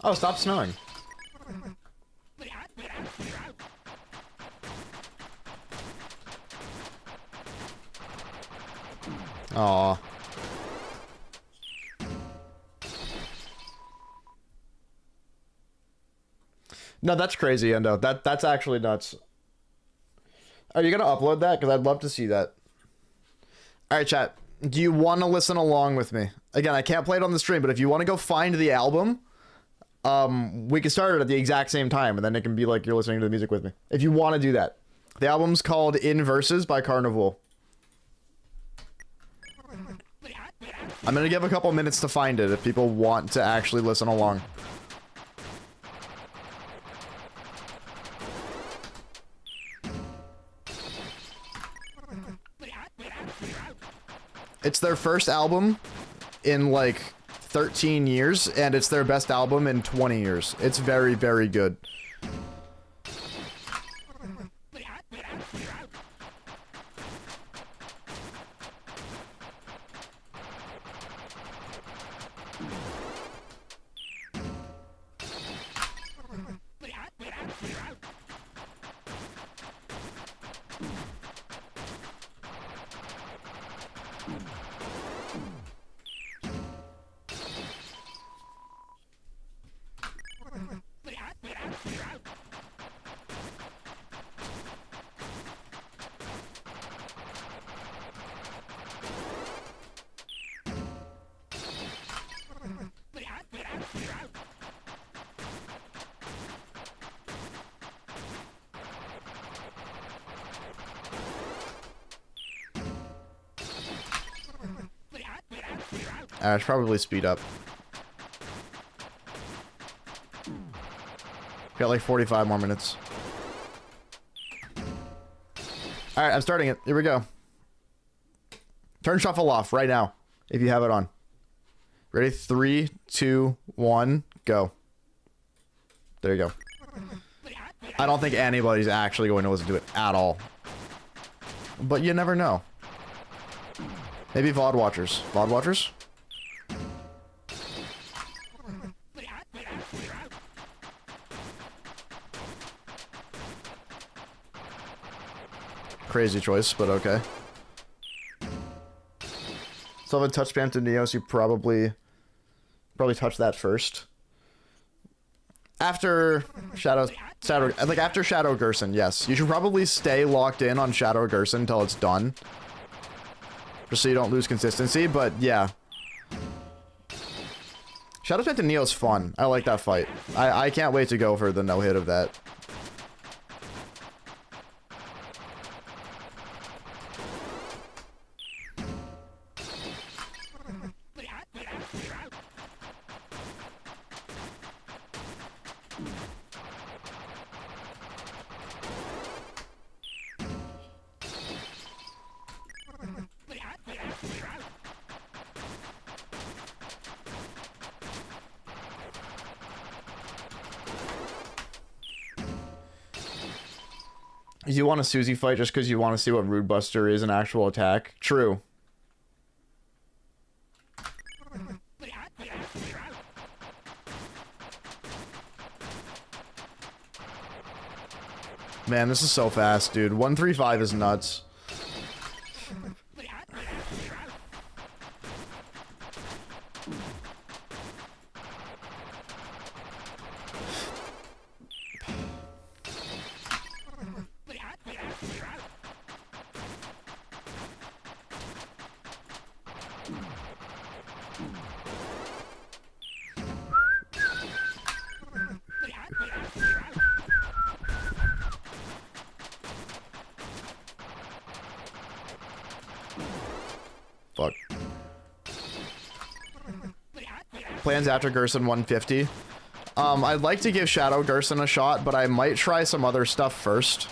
Oh, stop snowing. Aw. No, that's crazy, Endo. That's actually nuts. Are you gonna upload that? Because I'd love to see that. Alright, chat. Do you want to listen along with me? Again, I can't play it on the stream, but if you want to go find the album, we can start it at the exact same time, and then it can be like you're listening to the music with me. If you want to do that. The album's called In Verses by Carnival. I'm gonna give a couple minutes to find it if people want to actually listen along. It's their first album in like 13 years, and it's their best album in 20 years. It's very, very good. I should probably speed up. Got like 45 more minutes. Alright, I'm starting it. Here we go. Turn shuffle off right now, if you have it on. Ready? 3, 2, 1, go. There you go. I don't think anybody's actually going to listen to it at all. But you never know. Maybe VOD watchers. VOD watchers? Crazy choice, but okay. So if I touch spam to Neos, you probably touch that first. After Shadow, like after Shadow Gerson, yes. You should probably stay locked in on Shadow Gerson until it's done. Just so you don't lose consistency, but yeah. Shadow spam to Neo's fun. I like that fight. I can't wait to go for the no-hit of that. You want a Susie fight just because you want to see what Rude Buster is an actual attack? True. Man, this is so fast, dude. 135 is nuts. Fuck. Plans after Gerson 150. I'd like to give Shadow Gerson a shot, but I might try some other stuff first.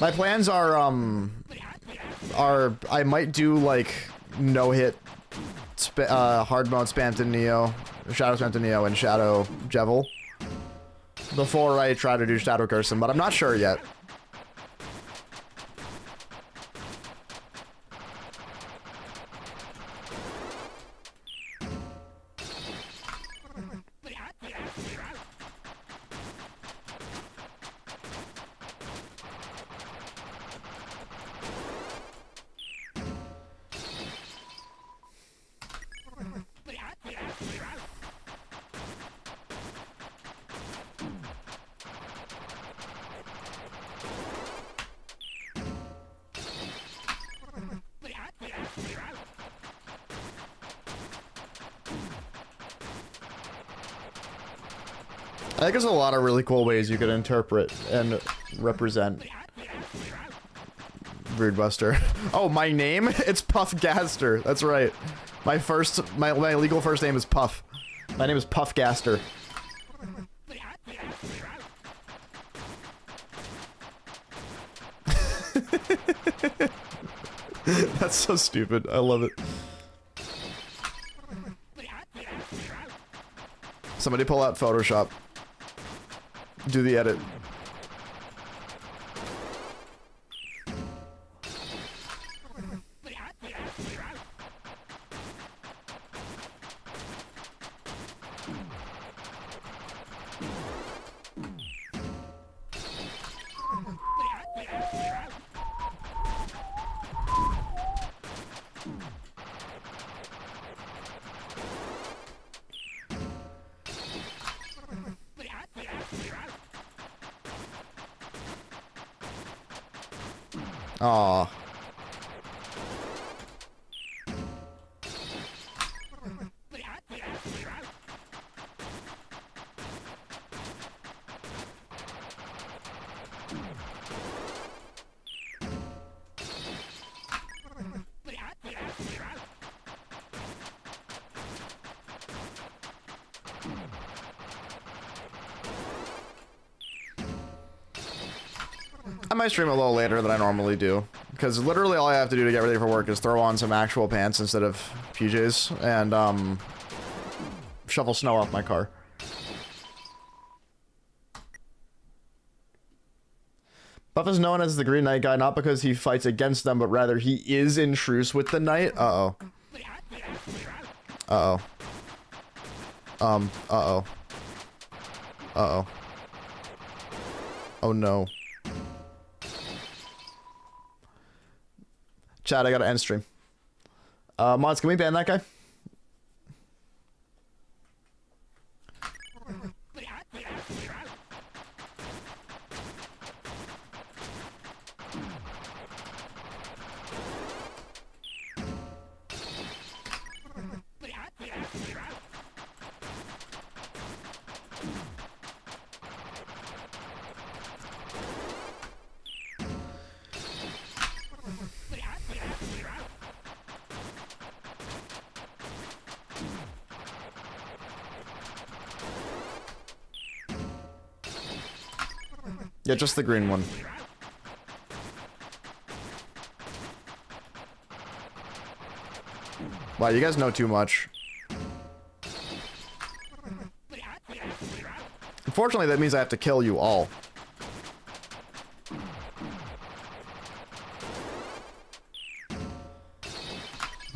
My plans are I might do like no-hit hard mode spam to Neo, Shadow spam to Neo, and Shadow Jevil before I try to do Shadow Gerson, but I'm not sure yet. I think there's a lot of really cool ways you could interpret and represent Rude Buster. Oh, my name? It's Puff Gaster. That's right. My legal first name is Puff. My name is Puff Gaster. That's so stupid. I love it. Somebody pull out Photoshop. Do the edit. Aw. I might stream a little later than I normally do, because literally all I have to do to get ready for work is throw on some actual pants instead of PJs, and, shovel snow off my car. Buff is known as the Green Knight guy not because he fights against them, but rather he is in truce with the Knight. Uh-oh. Uh-oh. Uh-oh. Uh-oh. Oh no. Chat, I gotta end stream. Mods, can we ban that guy? Yeah, just the green one. Wow, you guys know too much. Unfortunately, that means I have to kill you all.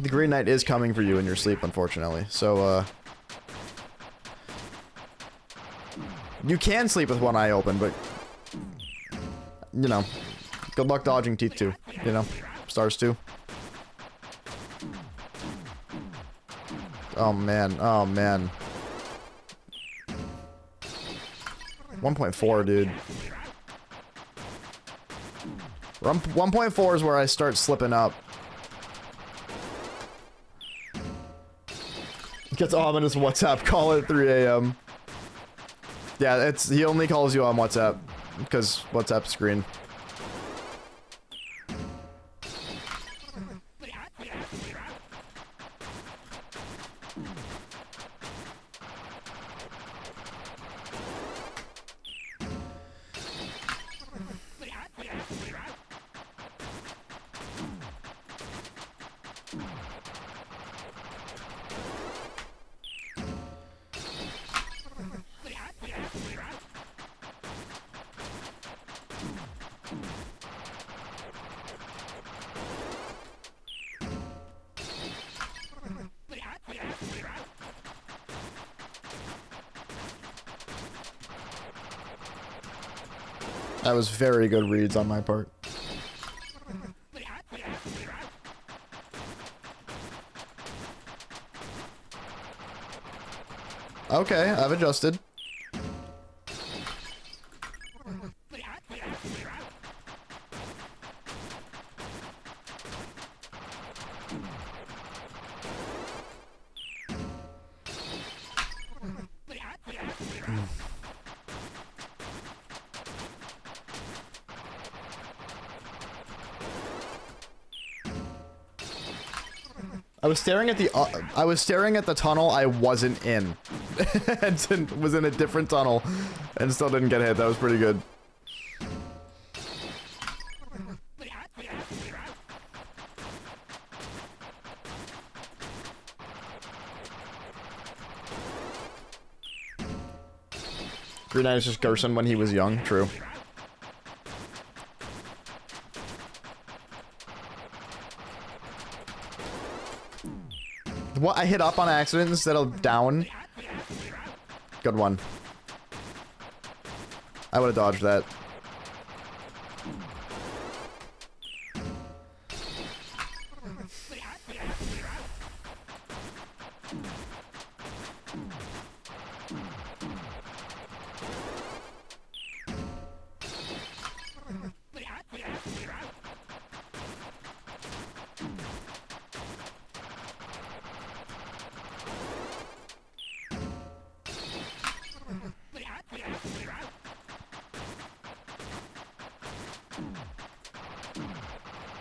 The Green Knight is coming for you in your sleep, unfortunately. So, you can sleep with one eye open, but, you know, good luck dodging Teeth 2, you know, Stars 2. Oh, man. Oh, man. 1.4, dude. 1.4 is where I start slipping up. Gets ominous WhatsApp call at 3 a.m. Yeah, he only calls you on WhatsApp because WhatsApp screen. That was very good reads on my part. Okay, I've adjusted. I was staring at the tunnel I wasn't in. And was in a different tunnel and still didn't get hit. That was pretty good. Green Knight is just Gerson when he was young. True. What? I hit up on accident instead of down. Good one. I would have dodged that.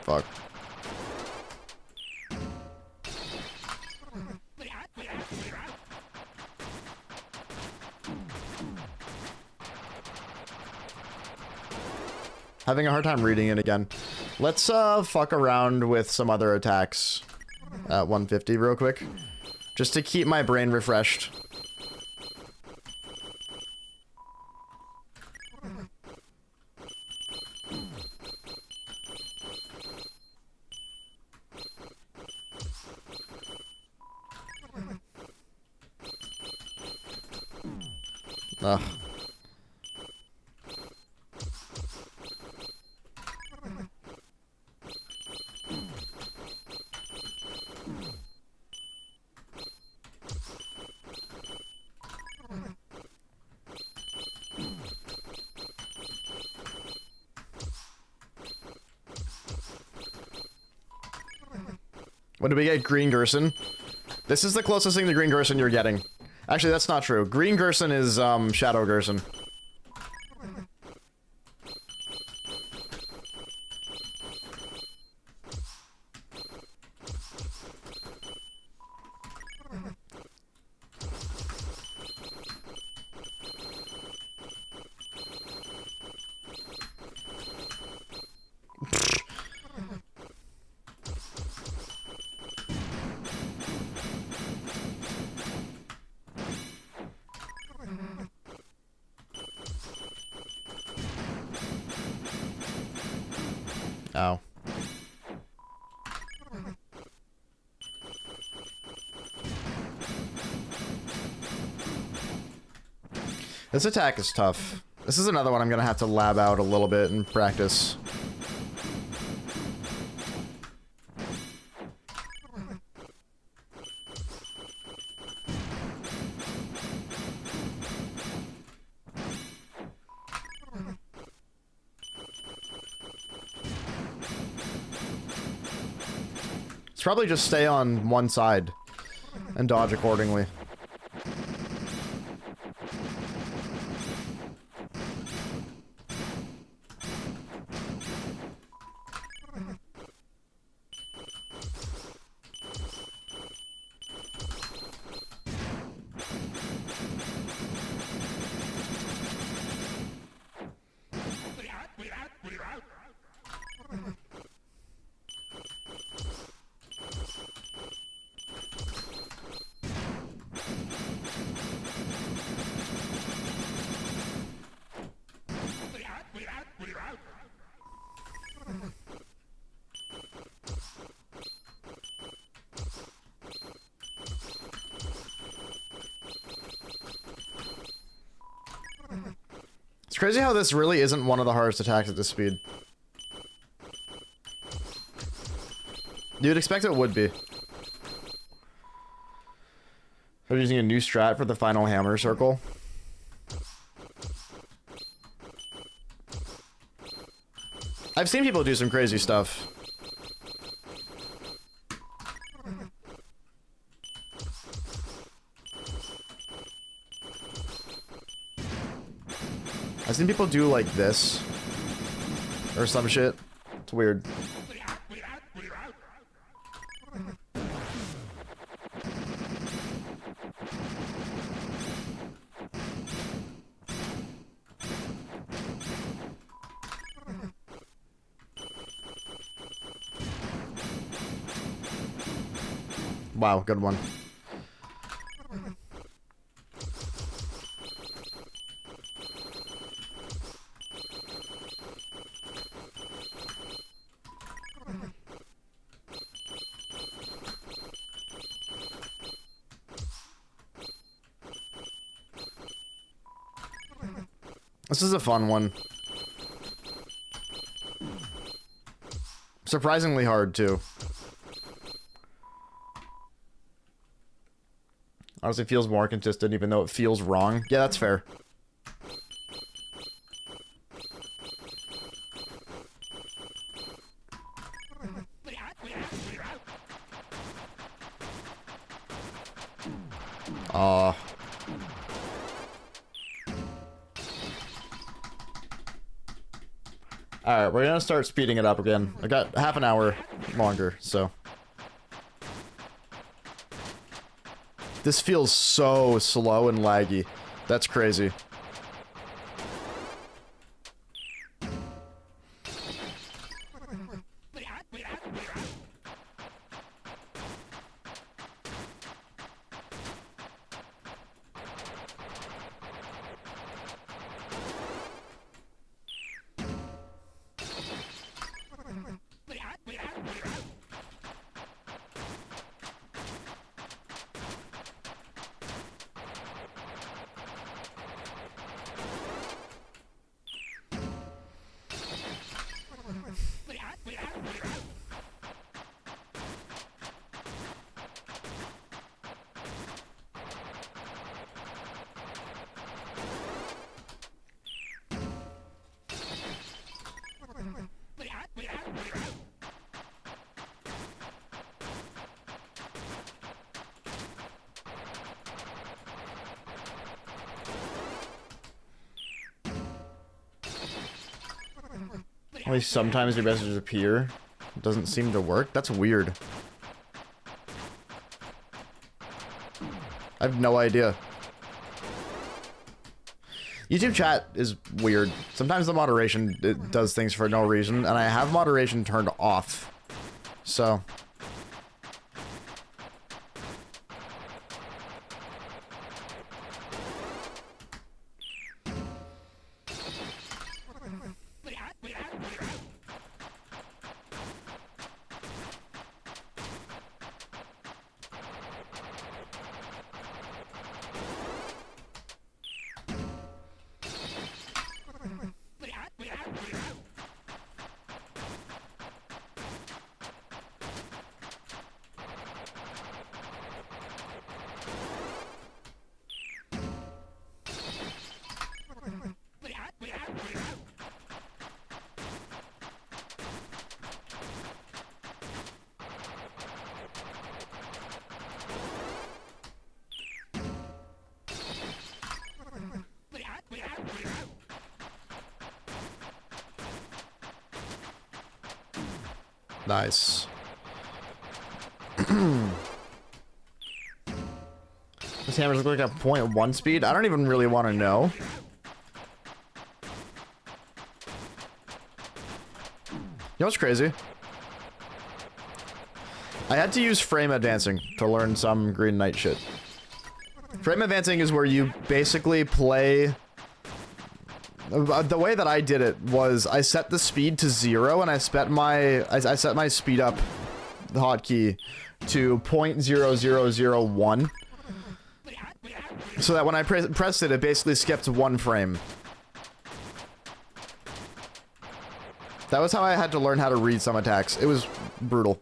Fuck. Having a hard time reading it again. Let's fuck around with some other attacks at 150 real quick. Just to keep my brain refreshed. Ugh. When do we get Green Gerson? This is the closest thing to Green Gerson you're getting. Actually, that's not true. Green Gerson is, Shadow Gerson. Oh. This attack is tough. This is another one I'm gonna have to lab out a little bit and practice. It's probably just stay on one side and dodge accordingly. It's crazy how this really isn't one of the hardest attacks at this speed. You'd expect it would be. They're using a new strat for the final hammer circle. I've seen people do some crazy stuff. I've seen people do like this or some shit. It's weird. Wow, good one. This is a fun one. Surprisingly hard, too. Honestly, feels more consistent, even though it feels wrong. Yeah, that's fair. Alright, we're gonna start speeding it up again. I got half an hour longer, so. This feels so slow and laggy. That's crazy. At least sometimes your messages appear. It doesn't seem to work. That's weird. I have no idea. YouTube chat is weird. Sometimes the moderation it does things for no reason, and I have moderation turned off. So... Nice. This hammer's look like a 0.1 speed? I don't even really want to know. You know what's crazy? I had to use frame advancing to learn some Green Knight shit. Frame advancing is where you basically play... The way that I did it was I set the speed to 0 and I set my speed up hotkey to 0.0001 so that when I pressed it, it basically skipped 1 frame. That was how I had to learn how to read some attacks. It was brutal.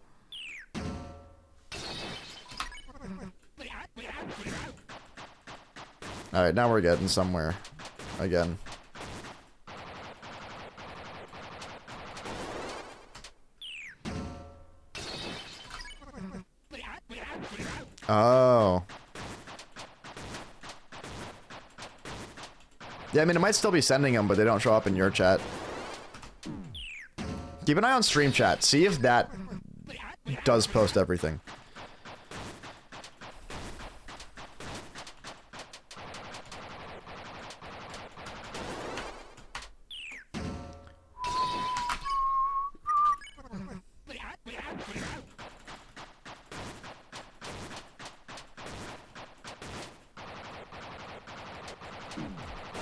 Alright, now we're getting somewhere. Again. Oh. Yeah, I mean, it might still be sending them, but they don't show up in your chat. Keep an eye on stream chat. See if that does post everything.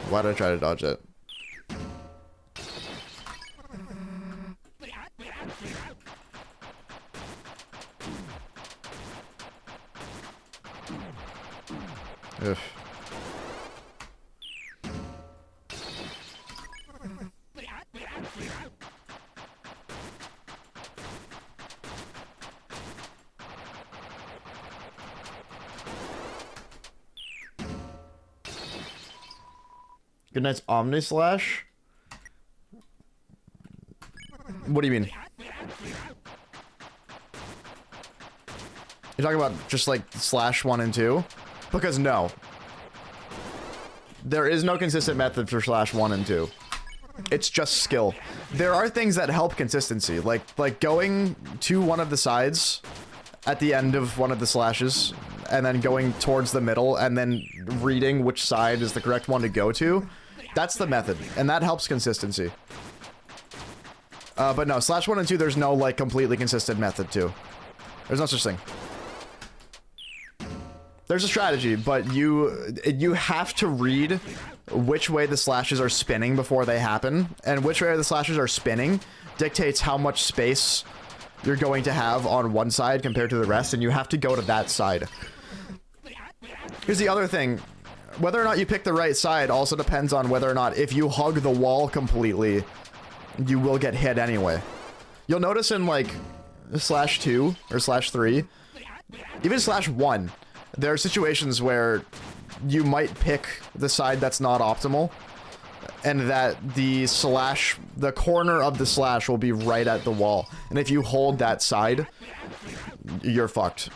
Why did I try to dodge it? Ugh. Good night's Omni Slash? What do you mean? You're talking about just like slash 1 and 2? Because no. There is no consistent method for slash 1 and 2. It's just skill. There are things that help consistency, like going to one of the sides at the end of one of the slashes, and then going towards the middle, and then reading which side is the correct one to go to. That's the method, and that helps consistency. But no, slash 1 and 2, there's no, like, completely consistent method to. There's no such thing. There's a strategy, but you have to read which way the slashes are spinning before they happen, and which way the slashes are spinning dictates how much space you're going to have on one side compared to the rest, and you have to go to that side. Here's the other thing. Whether or not you pick the right side also depends on whether or not, if you hug the wall completely, you will get hit anyway. You'll notice in, like, slash 2 or slash 3, even slash 1, there are situations where you might pick the side that's not optimal, and that the corner of the slash will be right at the wall. And if you hold that side, you're fucked.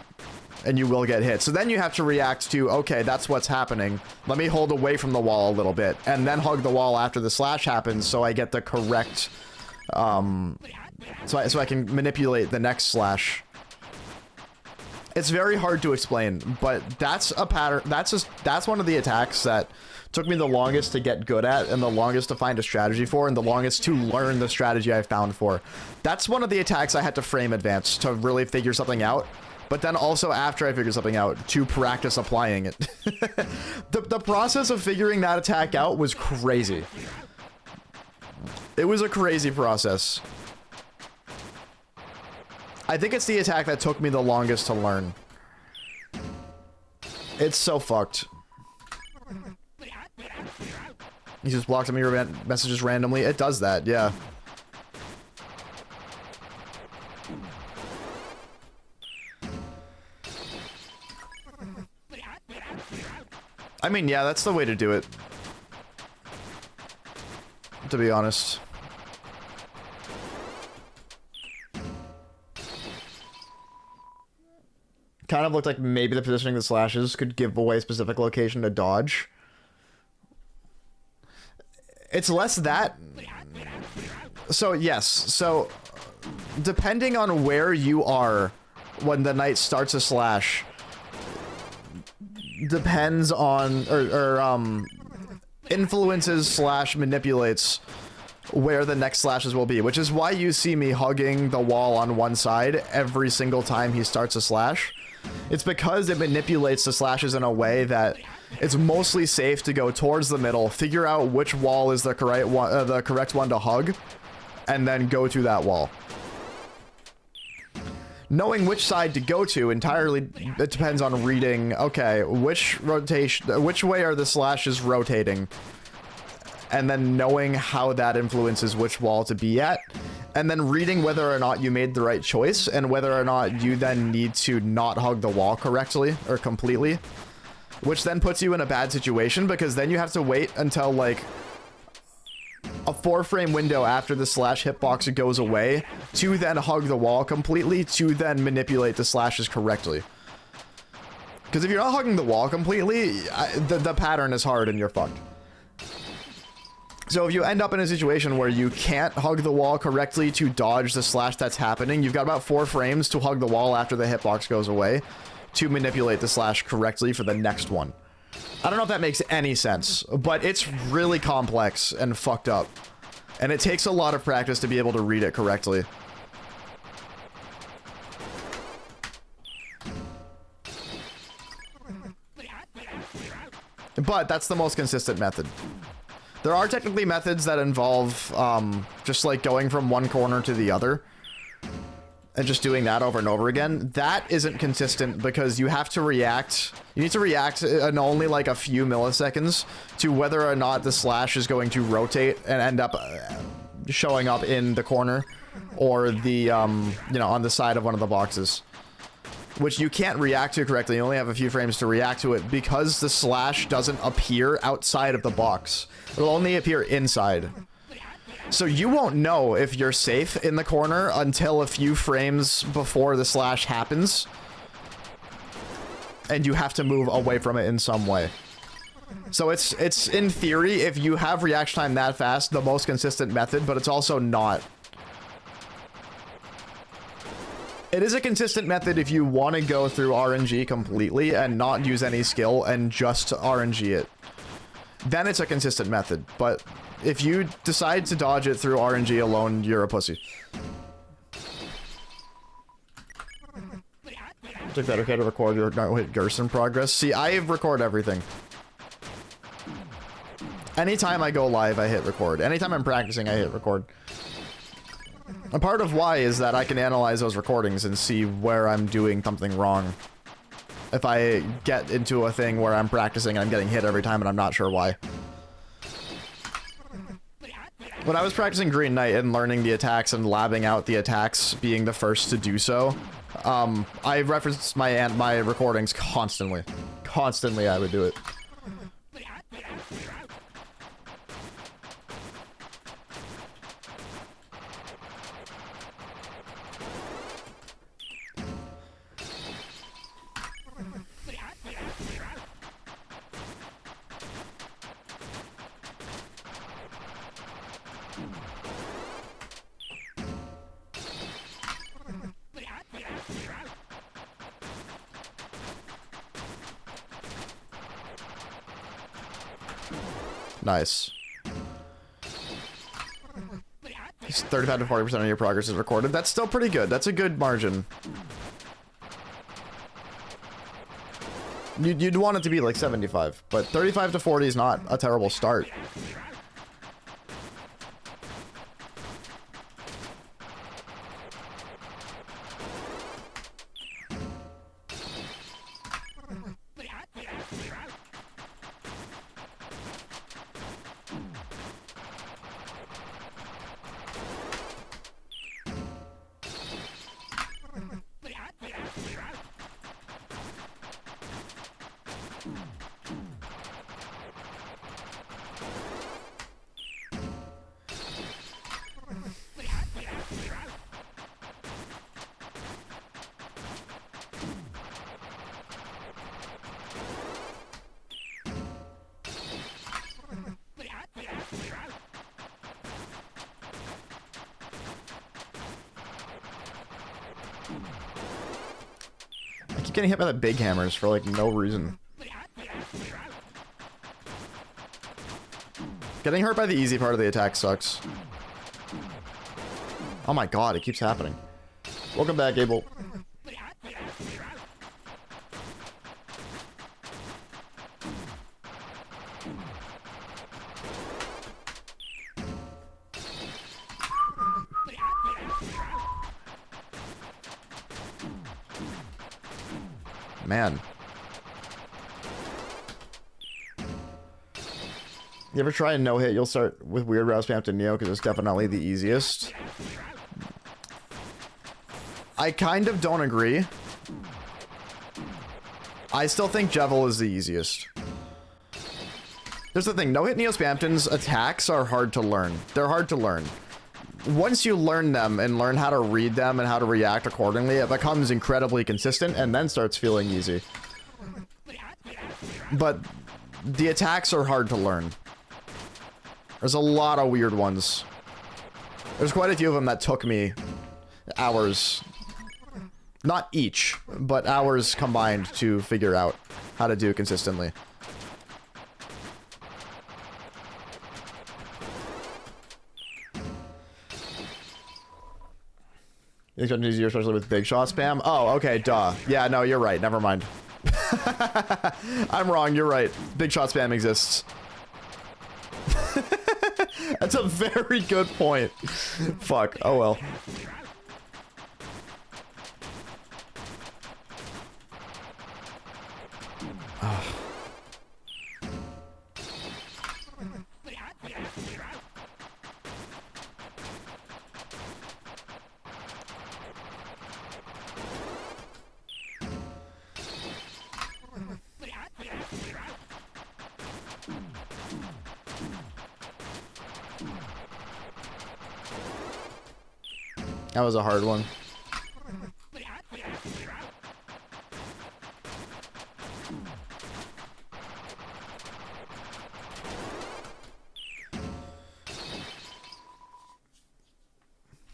And you will get hit. So then you have to react to, okay, that's what's happening. Let me hold away from the wall a little bit, and then hug the wall after the slash happens, so I get the correct, so I can manipulate the next slash. It's very hard to explain, but that's a pattern. That's one of the attacks that took me the longest to get good at, and the longest to find a strategy for, and the longest to learn the strategy I found for. That's one of the attacks I had to frame advance to really figure something out. But then also after I figured something out, to practice applying it. The process of figuring that attack out was crazy. It was a crazy process. I think it's the attack that took me the longest to learn. It's so fucked. He just blocks me messages randomly. It does that, yeah. I mean, yeah, that's the way to do it. To be honest. Kind of looked like maybe the positioning of the slashes could give away a specific location to dodge. It's less that. So, yes. So, depending on where you are when the knight starts a slash, depends on, influences slash manipulates where the next slashes will be, which is why you see me hugging the wall on one side every single time he starts a slash. It's because it manipulates the slashes in a way that it's mostly safe to go towards the middle, figure out which wall is the correct one to hug, and then go to that wall. Knowing which side to go to entirely, it depends on reading, okay, which way are the slashes rotating? And then knowing how that influences which wall to be at, and then reading whether or not you made the right choice, and whether or not you then need to not hug the wall correctly or completely, which then puts you in a bad situation, because then you have to wait until like a 4-frame window after the slash hitbox goes away to then hug the wall completely to then manipulate the slashes correctly. Because if you're not hugging the wall completely, the pattern is hard and you're fucked. So if you end up in a situation where you can't hug the wall correctly to dodge the slash that's happening, you've got about 4 frames to hug the wall after the hitbox goes away to manipulate the slash correctly for the next one. I don't know if that makes any sense, but it's really complex and fucked up. And it takes a lot of practice to be able to read it correctly. But that's the most consistent method. There are technically methods that involve just like going from one corner to the other and just doing that over and over again. That isn't consistent because you have to react. You need to react in only like a few milliseconds to whether or not the slash is going to rotate and end up showing up in the corner or the, you know, on the side of one of the boxes. Which you can't react to correctly. You only have a few frames to react to it because the slash doesn't appear outside of the box. It'll only appear inside. So you won't know if you're safe in the corner until a few frames before the slash happens. And you have to move away from it in some way. So it's in theory, if you have reaction time that fast, the most consistent method, but it's also not. It is a consistent method if you want to go through RNG completely and not use any skill and just RNG it. Then it's a consistent method, but if you decide to dodge it through RNG alone, you're a pussy. Is that okay to record your Gerson progress? See, I record everything. Anytime I go live, I hit record. Anytime I'm practicing, I hit record. A part of why is that I can analyze those recordings and see where I'm doing something wrong. If I get into a thing where I'm practicing and I'm getting hit every time and I'm not sure why. When I was practicing Green Knight and learning the attacks and labbing out the attacks, being the first to do so, I referenced my recordings constantly. Constantly I would do it. Nice. 35 to 40% of your progress is recorded. That's still pretty good. That's a good margin. You'd want it to be like 75, but 35 to 40 is not a terrible start. keep getting hit by the big hammers for, like, no reason. Getting hurt by the easy part of the attack sucks. Oh my god, it keeps happening. Welcome back, Abel. Man. You ever try a no-hit? You'll start with weird route spam to Neo because it's definitely the easiest. I kind of don't agree. I still think Jevil is the easiest. There's the thing, no-hit Neo Spamton's attacks are hard to learn. They're hard to learn. Once you learn them and learn how to read them and how to react accordingly, it becomes incredibly consistent and then starts feeling easy. But the attacks are hard to learn. There's a lot of weird ones. There's quite a few of them that took me hours. Not each, but hours combined to figure out how to do consistently. It's easier, especially with big shot spam. Oh, okay, duh. Yeah, no, you're right. Never mind. I'm wrong. You're right. Big shot spam exists. That's a very good point. Fuck. Oh well. That was a hard one.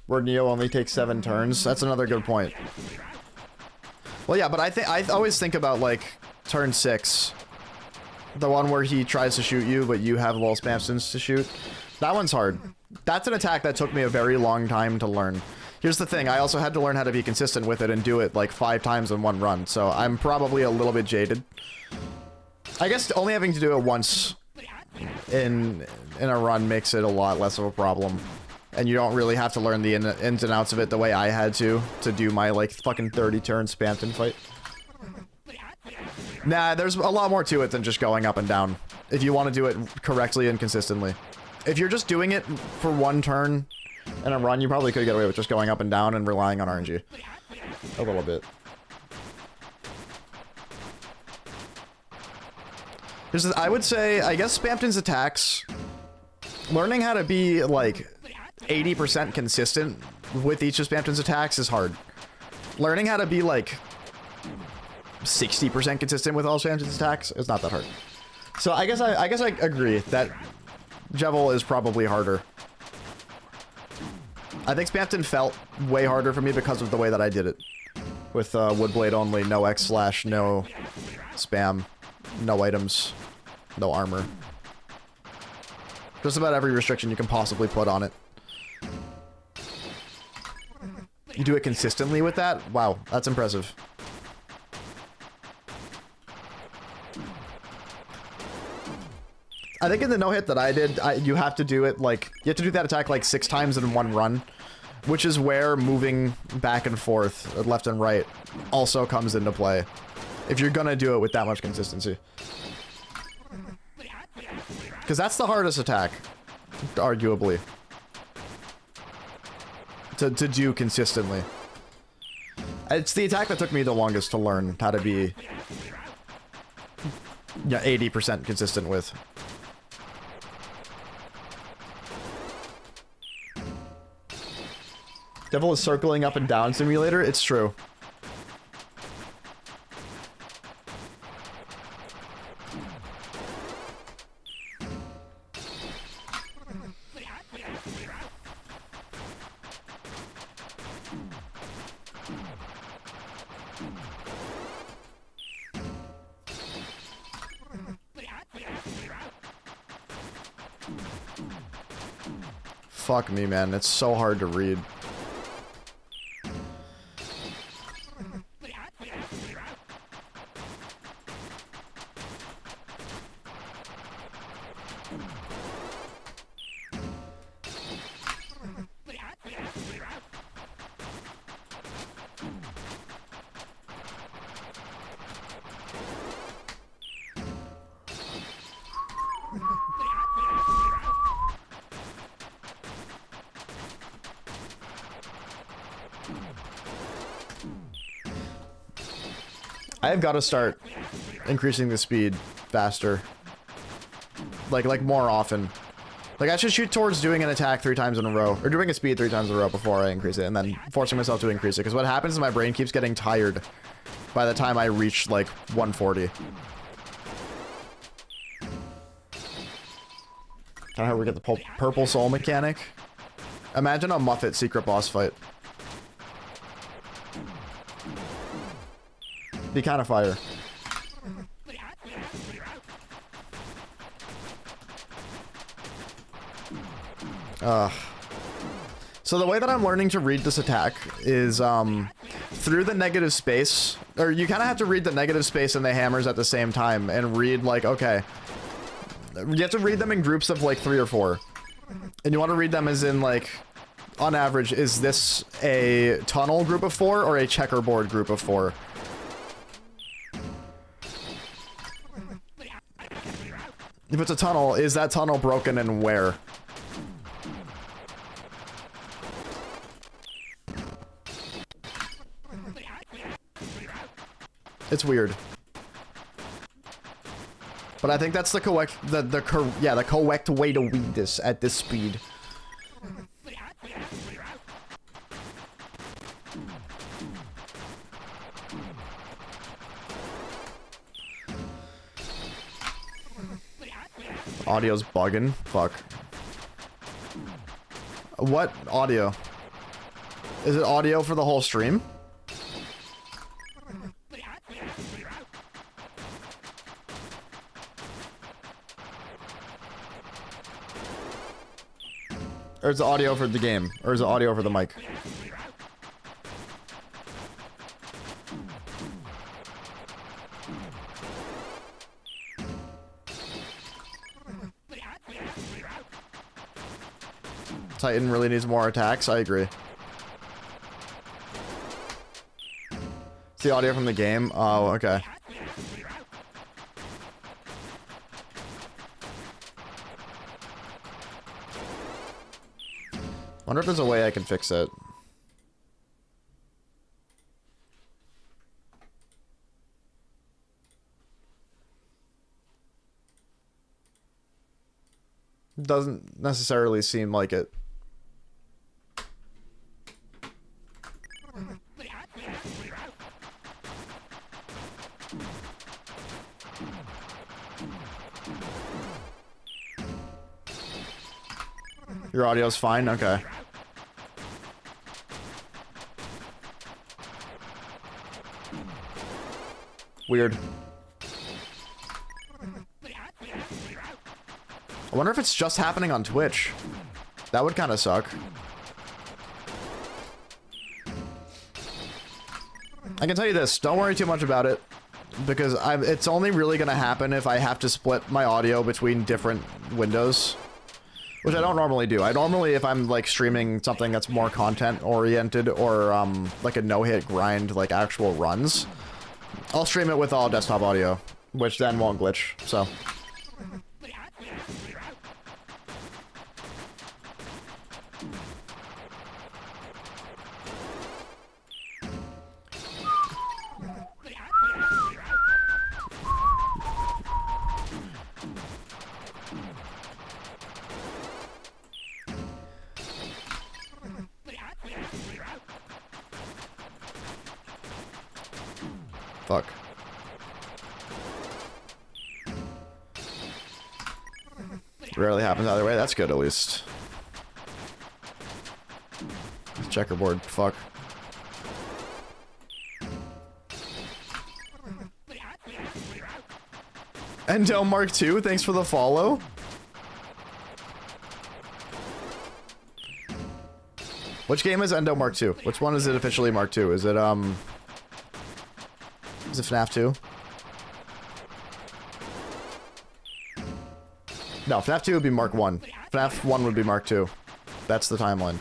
Where Neo only takes 7 turns. That's another good point. Well, yeah, but I always think about, like, turn 6. The one where he tries to shoot you, but you have wall spamstons to shoot. That one's hard. That's an attack that took me a very long time to learn. Here's the thing, I also had to learn how to be consistent with it and do it like 5 times in one run, so I'm probably a little bit jaded. I guess only having to do it once in a run makes it a lot less of a problem. And you don't really have to learn the ins and outs of it the way I had to do my like fucking 30-turn Spamton fight. Nah, there's a lot more to it than just going up and down, if you want to do it correctly and consistently. If you're just doing it for 1 turn in a run, you probably could get away with just going up and down and relying on RNG. A little bit. I would say, I guess Spamton's attacks, learning how to be, like, 80% consistent with each of Spamton's attacks is hard. Learning how to be, like, 60% consistent with all Spamton's attacks is not that hard. So I guess I agree that Jevil is probably harder. I think Spamton felt way harder for me because of the way that I did it. With Woodblade only, no X slash, no spam, no items, no armor. Just about every restriction you can possibly put on it. You do it consistently with that? Wow, that's impressive. I think in the no-hit that I did, you have to do it, like, you have to do that attack, like, 6 times in one run. Which is where moving back and forth, left and right, also comes into play. If you're gonna do it with that much consistency. Because that's the hardest attack, arguably. To do consistently. It's the attack that took me the longest to learn how to be, yeah, 80% consistent with. Devil is circling up and down simulator. It's true. fuck me, man. It's so hard to read. I've got to start increasing the speed faster. Like more often. Like, I should shoot towards doing an attack 3 times in a row. Or doing a speed 3 times in a row before I increase it. And then forcing myself to increase it. Because what happens is my brain keeps getting tired by the time I reach, like, 140. Kind of how we get the purple soul mechanic. Imagine a Muffet secret boss fight. Be kind of fire. So the way that I'm learning to read this attack is through the negative space, or you kind of have to read the negative space and the hammers at the same time and read, like, okay, you have to read them in groups of like 3 or 4, and you want to read them as in, like, on average, is this a tunnel group of 4 or a checkerboard group of 4? If it's a tunnel, is that tunnel broken and where? It's weird. But I think that's the correct the correct way to read this at this speed. Audio's bugging. Fuck. What audio? Is it audio for the whole stream? Or is it audio for the game? Or is it audio for the mic? Titan really needs more attacks. I agree. It's the audio from the game. Oh, okay. Wonder if there's a way I can fix it. Doesn't necessarily seem like it. Your audio's fine? Okay. Weird. I wonder if it's just happening on Twitch. That would kind of suck. I can tell you this, don't worry too much about it, because it's only really going to happen if I have to split my audio between different windows, which I don't normally do. I normally, if I'm like streaming something that's more content oriented or like a no-hit grind, like actual runs, I'll stream it with all desktop audio, which then won't glitch, so. Fuck. Rarely happens either way. That's good, at least. Checkerboard. Fuck. Endo Mark II, thanks for the follow. Which game is Endo Mark II? Which one is it officially Mark II? Is it FNAF 2? No, FNAF 2 would be Mark 1. FNAF 1 would be Mark 2. That's the timeline.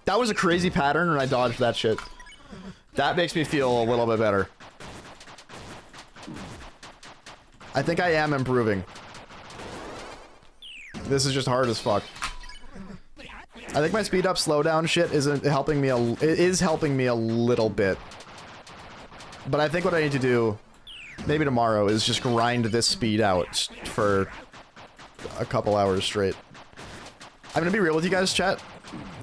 That was a crazy pattern and I dodged that shit. That makes me feel a little bit better. I think I am improving. This is just hard as fuck. I think my speed up slowdown shit isn't helping me it is helping me a little bit. But I think what I need to do maybe tomorrow is just grind this speed out for a couple hours straight. I'm gonna be real with you guys, chat.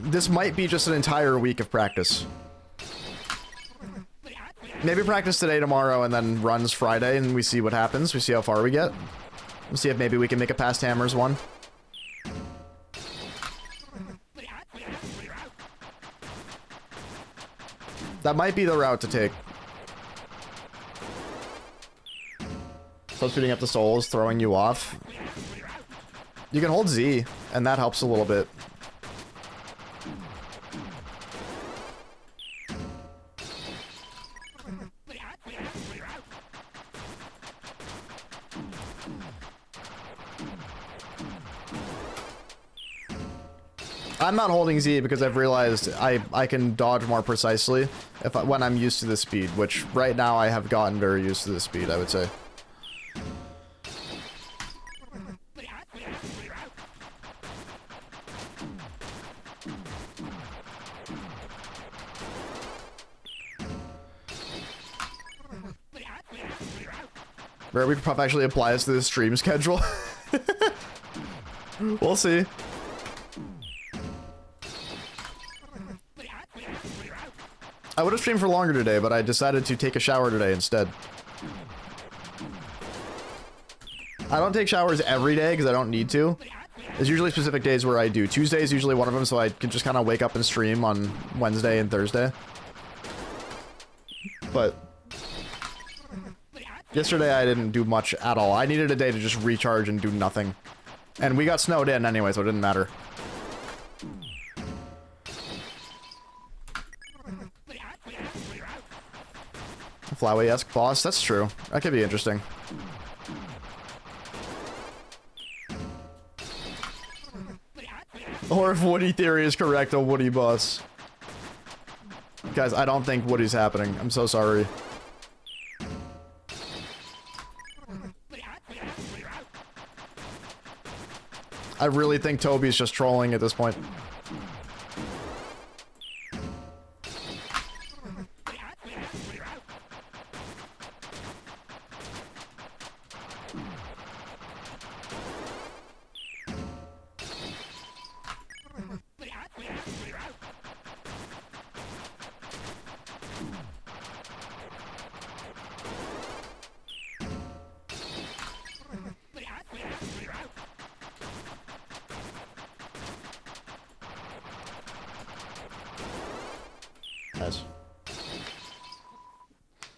This might be just an entire week of practice. Maybe practice today, tomorrow, and then runs Friday, and we see what happens. We see how far we get. We'll see if maybe we can make it past Hammers 1. That might be the route to take. So speeding up the souls, throwing you off. You can hold Z, and that helps a little bit. I'm not holding Z because I've realized I can dodge more precisely when I'm used to the speed, which right now I have gotten very used to the speed, I would say. Where we could probably actually apply this to the stream schedule. We'll see. I would have streamed for longer today, but I decided to take a shower today instead. I don't take showers every day because I don't need to. There's usually specific days where I do. Tuesday is usually one of them, so I can just kind of wake up and stream on Wednesday and Thursday. But yesterday I didn't do much at all. I needed a day to just recharge and do nothing. And we got snowed in anyway, so it didn't matter. Flyway-esque boss, that's true. That could be interesting. Or if Woody theory is correct, a Woody boss. Guys, I don't think Woody's happening. I'm so sorry. I really think Toby's just trolling at this point.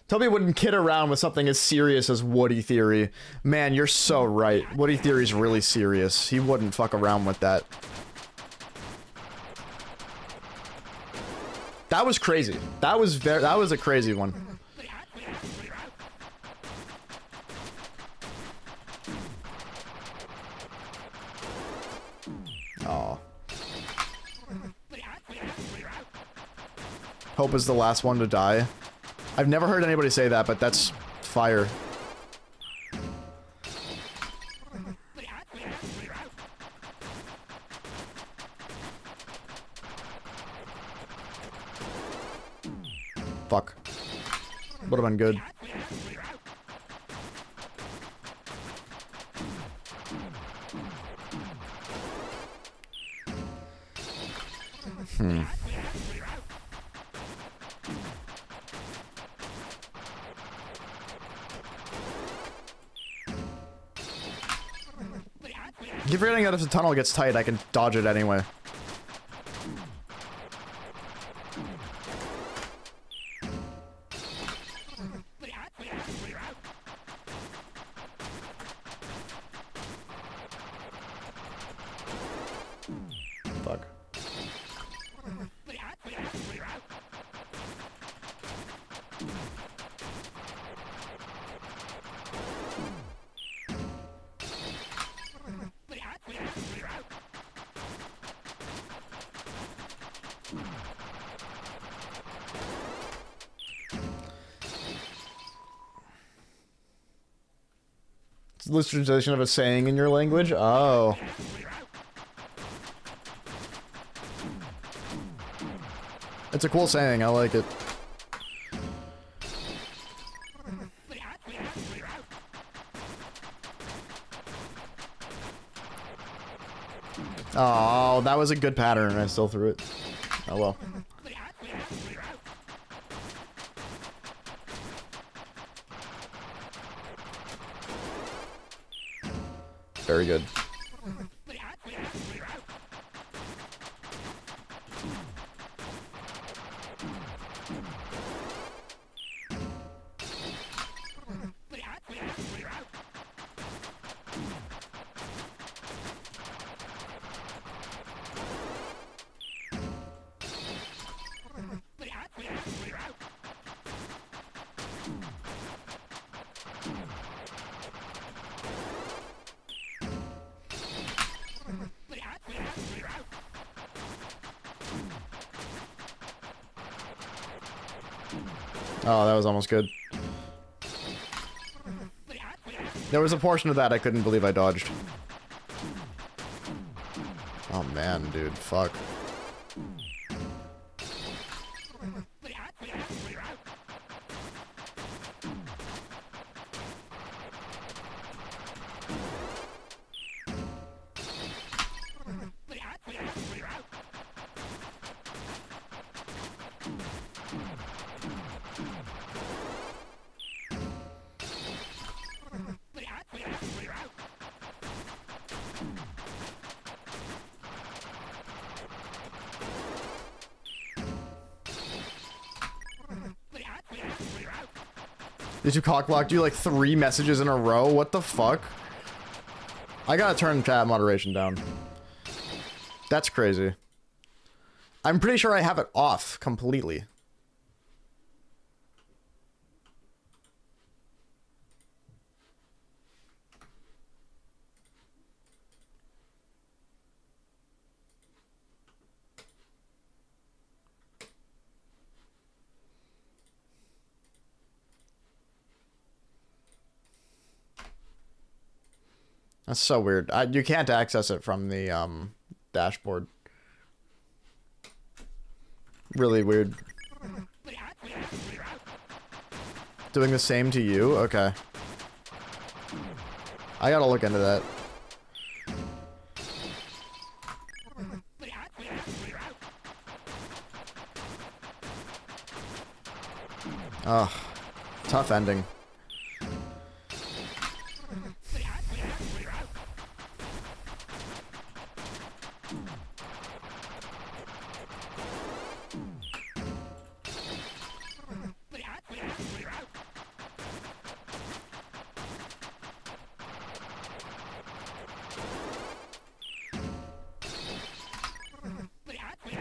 Toby wouldn't kid around with something as serious as Woody theory. Man, you're so right. Woody theory's really serious. He wouldn't fuck around with that. That was crazy. That was a crazy one. Aw. Hope is the last one to die. I've never heard anybody say that, but that's fire. Fuck. Would have been good. Keep forgetting that if the tunnel gets tight, I can dodge it anyway. loose translation of a saying in your language? Oh. It's a cool saying, I like it. Oh, that was a good pattern, and I still threw it. Oh well. Very good. Oh, that was almost good. There was a portion of that I couldn't believe I dodged. Oh man, dude, fuck. Did you cockblock? Do you like 3 messages in a row? What the fuck? I gotta turn chat moderation down. That's crazy. I'm pretty sure I have it off completely. That's so weird. You can't access it from the dashboard. Really weird. Doing the same to you? Okay. I gotta look into that. Ugh. Tough ending.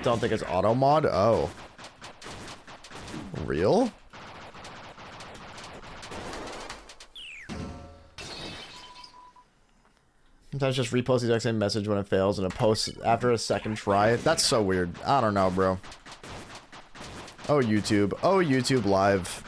Don't think it's auto mod. Oh. Real? Sometimes just repost the exact same message when it fails and it posts after a second try. That's so weird. I don't know, bro. Oh, YouTube. Oh, YouTube Live.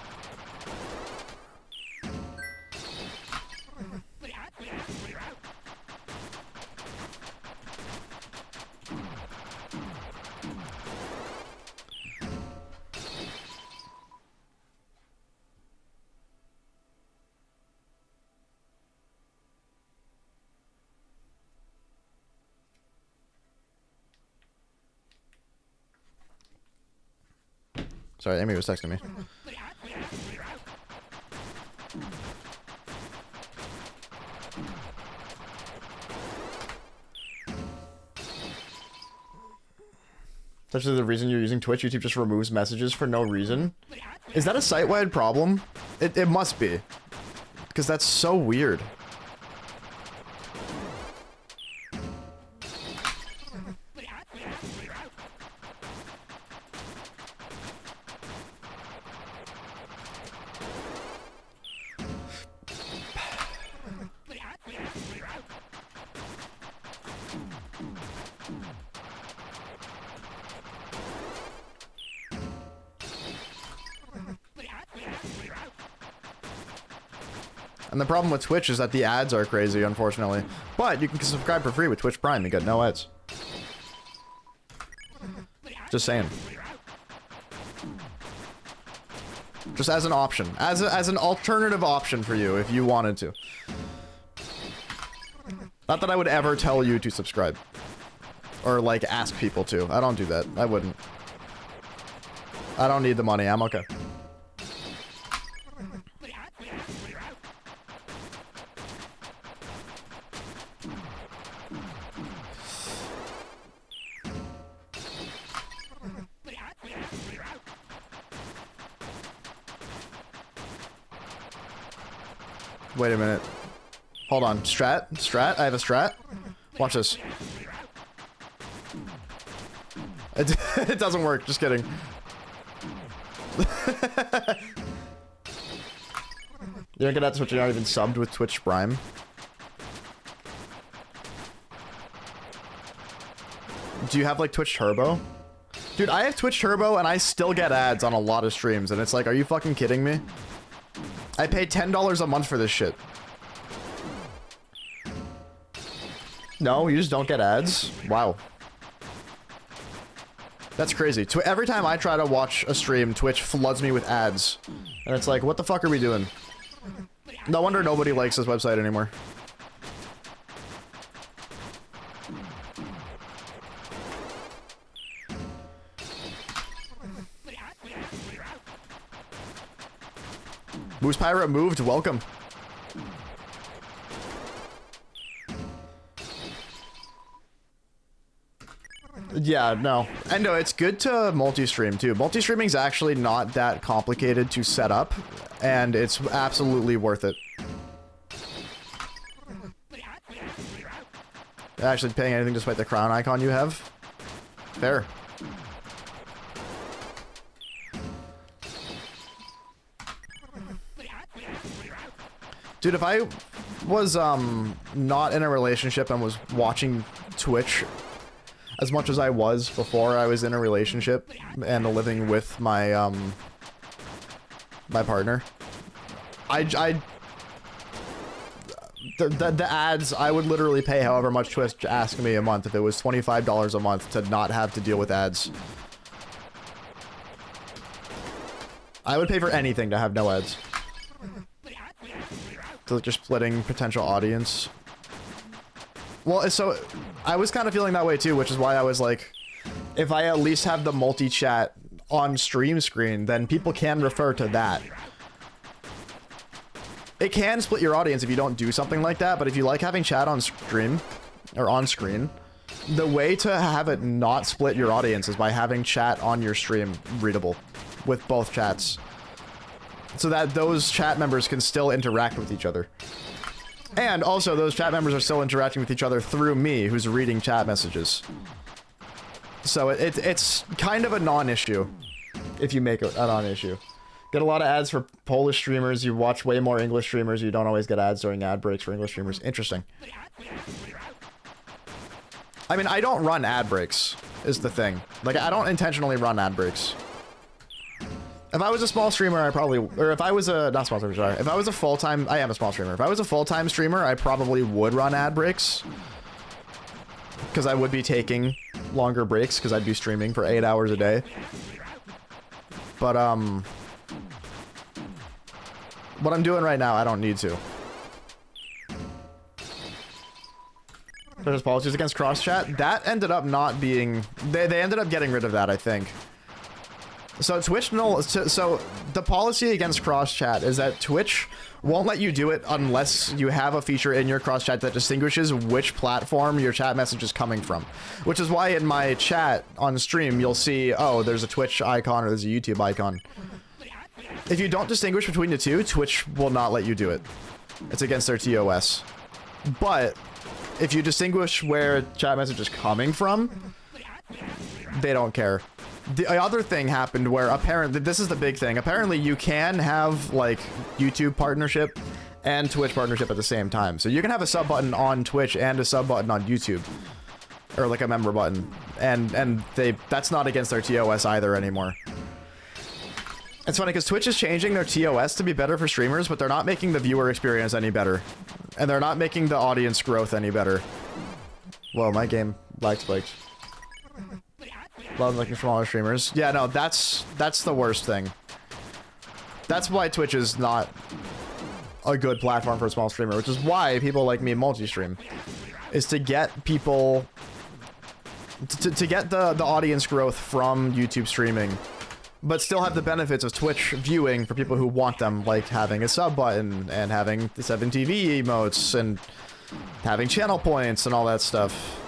Sorry, Amy was texting me. Such as the reason you're using Twitch, YouTube just removes messages for no reason. Is that a site-wide problem? It must be. Because that's so weird. And the problem with Twitch is that the ads are crazy, unfortunately. But you can subscribe for free with Twitch Prime. You get no ads. Just saying. Just as an option. As an alternative option for you if you wanted to. Not that I would ever tell you to subscribe. Or, like, ask people to. I don't do that. I wouldn't. I don't need the money. I'm okay. Wait a minute. Hold on. Strat? Strat? I have a strat? Watch this. It doesn't work. Just kidding. You're gonna have to switch. You're not even subbed with Twitch Prime. Do you have like Twitch Turbo? Dude, I have Twitch Turbo and I still get ads on a lot of streams, and it's like, are you fucking kidding me? I pay $10 a month for this shit. No, you just don't get ads? Wow. That's crazy. Every time I try to watch a stream, Twitch floods me with ads. And it's like, what the fuck are we doing? No wonder nobody likes this website anymore. Moose Pirate moved, welcome. Yeah, no. And no, it's good to multi-stream too. Multi-streaming is actually not that complicated to set up, and it's absolutely worth it. Actually paying anything despite the crown icon you have? Fair. Dude, if I was not in a relationship and was watching Twitch as much as I was before I was in a relationship and living with my my partner, the ads, I would literally pay however much Twitch asked me a month if it was $25 a month to not have to deal with ads. I would pay for anything to have no ads. So just splitting potential audience. Well, so I was kind of feeling that way too, which is why I was like, if I at least have the multi-chat on stream screen, then people can refer to that. It can split your audience if you don't do something like that, but if you like having chat on stream, or on screen, the way to have it not split your audience is by having chat on your stream readable with both chats. So that those chat members can still interact with each other. And also, those chat members are still interacting with each other through me, who's reading chat messages. So it's kind of a non-issue, if you make it a non-issue. Get a lot of ads for Polish streamers, you watch way more English streamers, you don't always get ads during ad breaks for English streamers. Interesting. I mean, I don't run ad breaks, is the thing. Like, I don't intentionally run ad breaks. If I was a small streamer, I probably, or if I was a, not small streamer, sorry. If I was a full-time, I am a small streamer. If I was a full-time streamer, I probably would run ad breaks. Because I would be taking longer breaks, because I'd be streaming for 8 hours a day. But, what I'm doing right now, I don't need to. There's policies against cross-chat. That ended up not being, they ended up getting rid of that, I think. So Twitch, so the policy against cross-chat is that Twitch won't let you do it unless you have a feature in your cross-chat that distinguishes which platform your chat message is coming from. Which is why in my chat on stream, you'll see, oh, there's a Twitch icon or there's a YouTube icon. If you don't distinguish between the two, Twitch will not let you do it. It's against their TOS. But if you distinguish where chat message is coming from, they don't care. The other thing happened where apparently, this is the big thing, apparently you can have like YouTube partnership and Twitch partnership at the same time. So you can have a sub button on Twitch and a sub button on YouTube. Or like a member button. And that's not against their TOS either anymore. It's funny because Twitch is changing their TOS to be better for streamers, but they're not making the viewer experience any better. And they're not making the audience growth any better. Whoa, my game lag spiked. Love looking smaller streamers. Yeah, no, that's the worst thing. That's why Twitch is not a good platform for a small streamer, which is why people like me multi-stream. Is to get people... To get the audience growth from YouTube streaming, but still have the benefits of Twitch viewing for people who want them, like having a sub button and having the 7TV emotes and having channel points and all that stuff.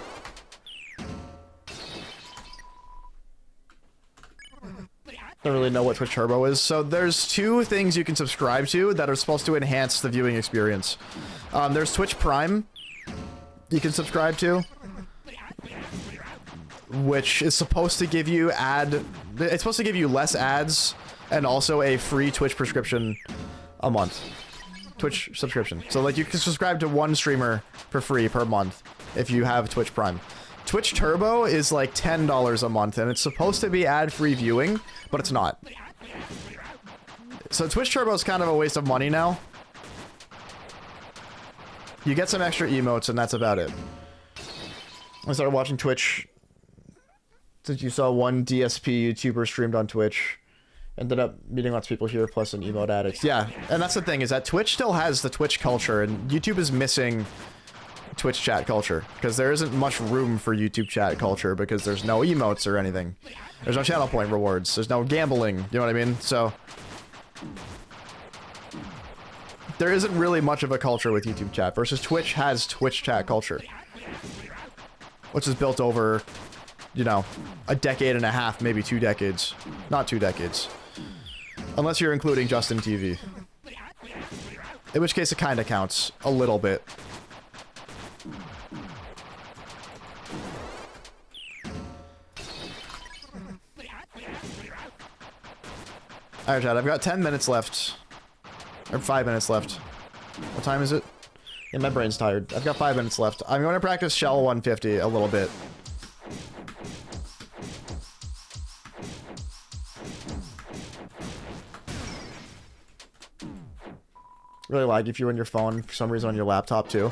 Don't really know what Twitch Turbo is. So there's two things you can subscribe to that are supposed to enhance the viewing experience. There's Twitch Prime you can subscribe to, which is supposed to give you it's supposed to give you less ads and also a free Twitch prescription a month. Twitch subscription. So like you can subscribe to one streamer for free per month if you have Twitch Prime. Twitch Turbo is like $10 a month and it's supposed to be ad-free viewing, but it's not. So Twitch Turbo is kind of a waste of money now. You get some extra emotes and that's about it. I started watching Twitch since you saw one DSP YouTuber streamed on Twitch. Ended up meeting lots of people here, plus an emote addict. Yeah, and that's the thing, is that Twitch still has the Twitch culture, and YouTube is missing Twitch chat culture. Because there isn't much room for YouTube chat culture, because there's no emotes or anything. There's no channel point rewards. There's no gambling, you know what I mean? So... there isn't really much of a culture with YouTube chat, versus Twitch has Twitch chat culture. Which is built over, you know, a decade and a half, maybe 2 decades. Not 2 decades. Unless you're including Justin TV. In which case it kind of counts. A little bit. Alright, Chad, I've got 10 minutes left. Or 5 minutes left. What time is it? Yeah, my brain's tired. I've got 5 minutes left. I'm going to practice Shell 150 a little bit. Really laggy if you're on your phone, for some reason on your laptop too.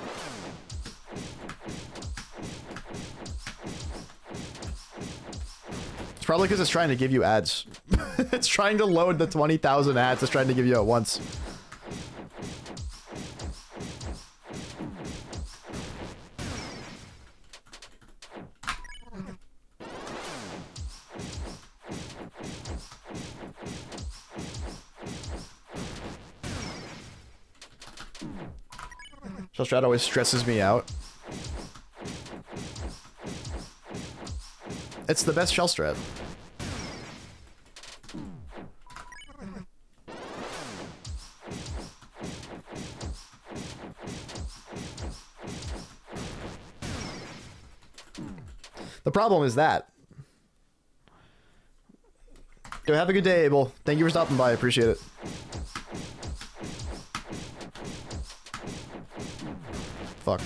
It's probably because it's trying to give you ads. It's trying to load the 20,000 ads it's trying to give you at once. Shell strat always stresses me out. It's the best shell strat. The problem is that. Yo, have a good day, Abel. Thank you for stopping by. I appreciate it. Fuck.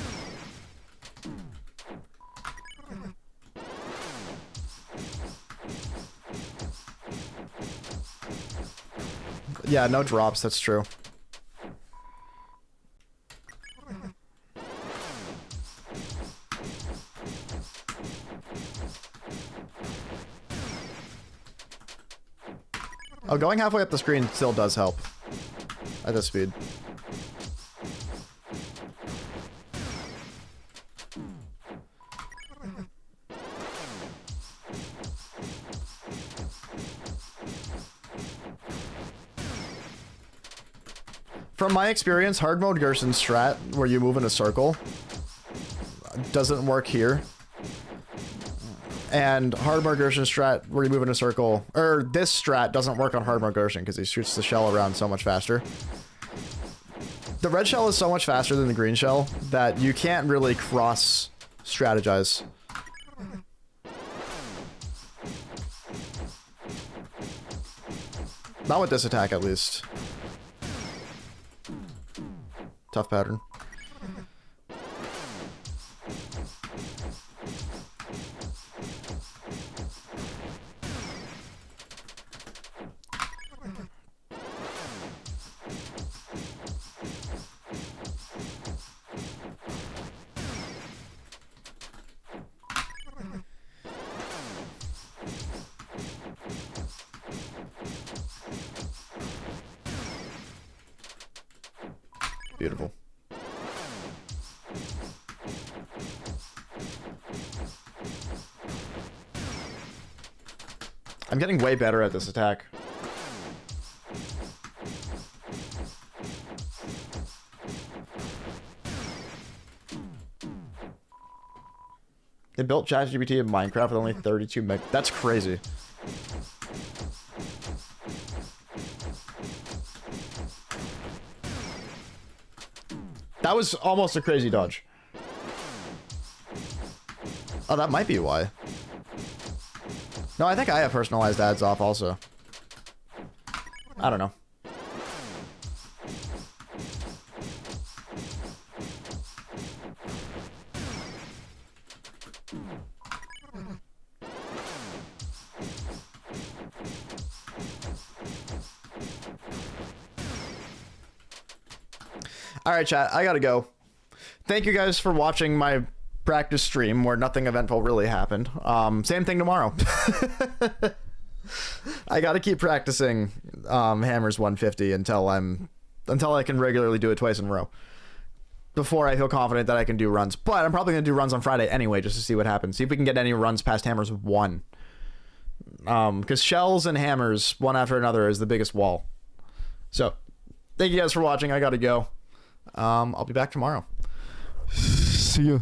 Yeah, no drops, that's true. Oh, going halfway up the screen still does help. At this speed. From my experience, hard mode Gerson strat, where you move in a circle, doesn't work here. And hard mode Gerson strat, where you move in a circle, or this strat doesn't work on hard mode Gerson because he shoots the shell around so much faster. The red shell is so much faster than the green shell that you can't really cross strategize. Not with this attack, at least. Tough pattern. Beautiful. I'm getting way better at this attack. They built ChatGPT in Minecraft with only 32 meg. That's crazy. That was almost a crazy dodge. Oh, that might be why. No, I think I have personalized ads off also. I don't know. All right, chat, I gotta go. Thank you guys for watching my practice stream where nothing eventful really happened. Same thing tomorrow. I gotta keep practicing Hammers 150 until I can regularly do it twice in a row before I feel confident that I can do runs. But I'm probably gonna do runs on Friday anyway, just to see what happens. See if we can get any runs past Hammers 1. Because shells and hammers, one after another, is the biggest wall. So, thank you guys for watching. I gotta go. I'll be back tomorrow. See ya.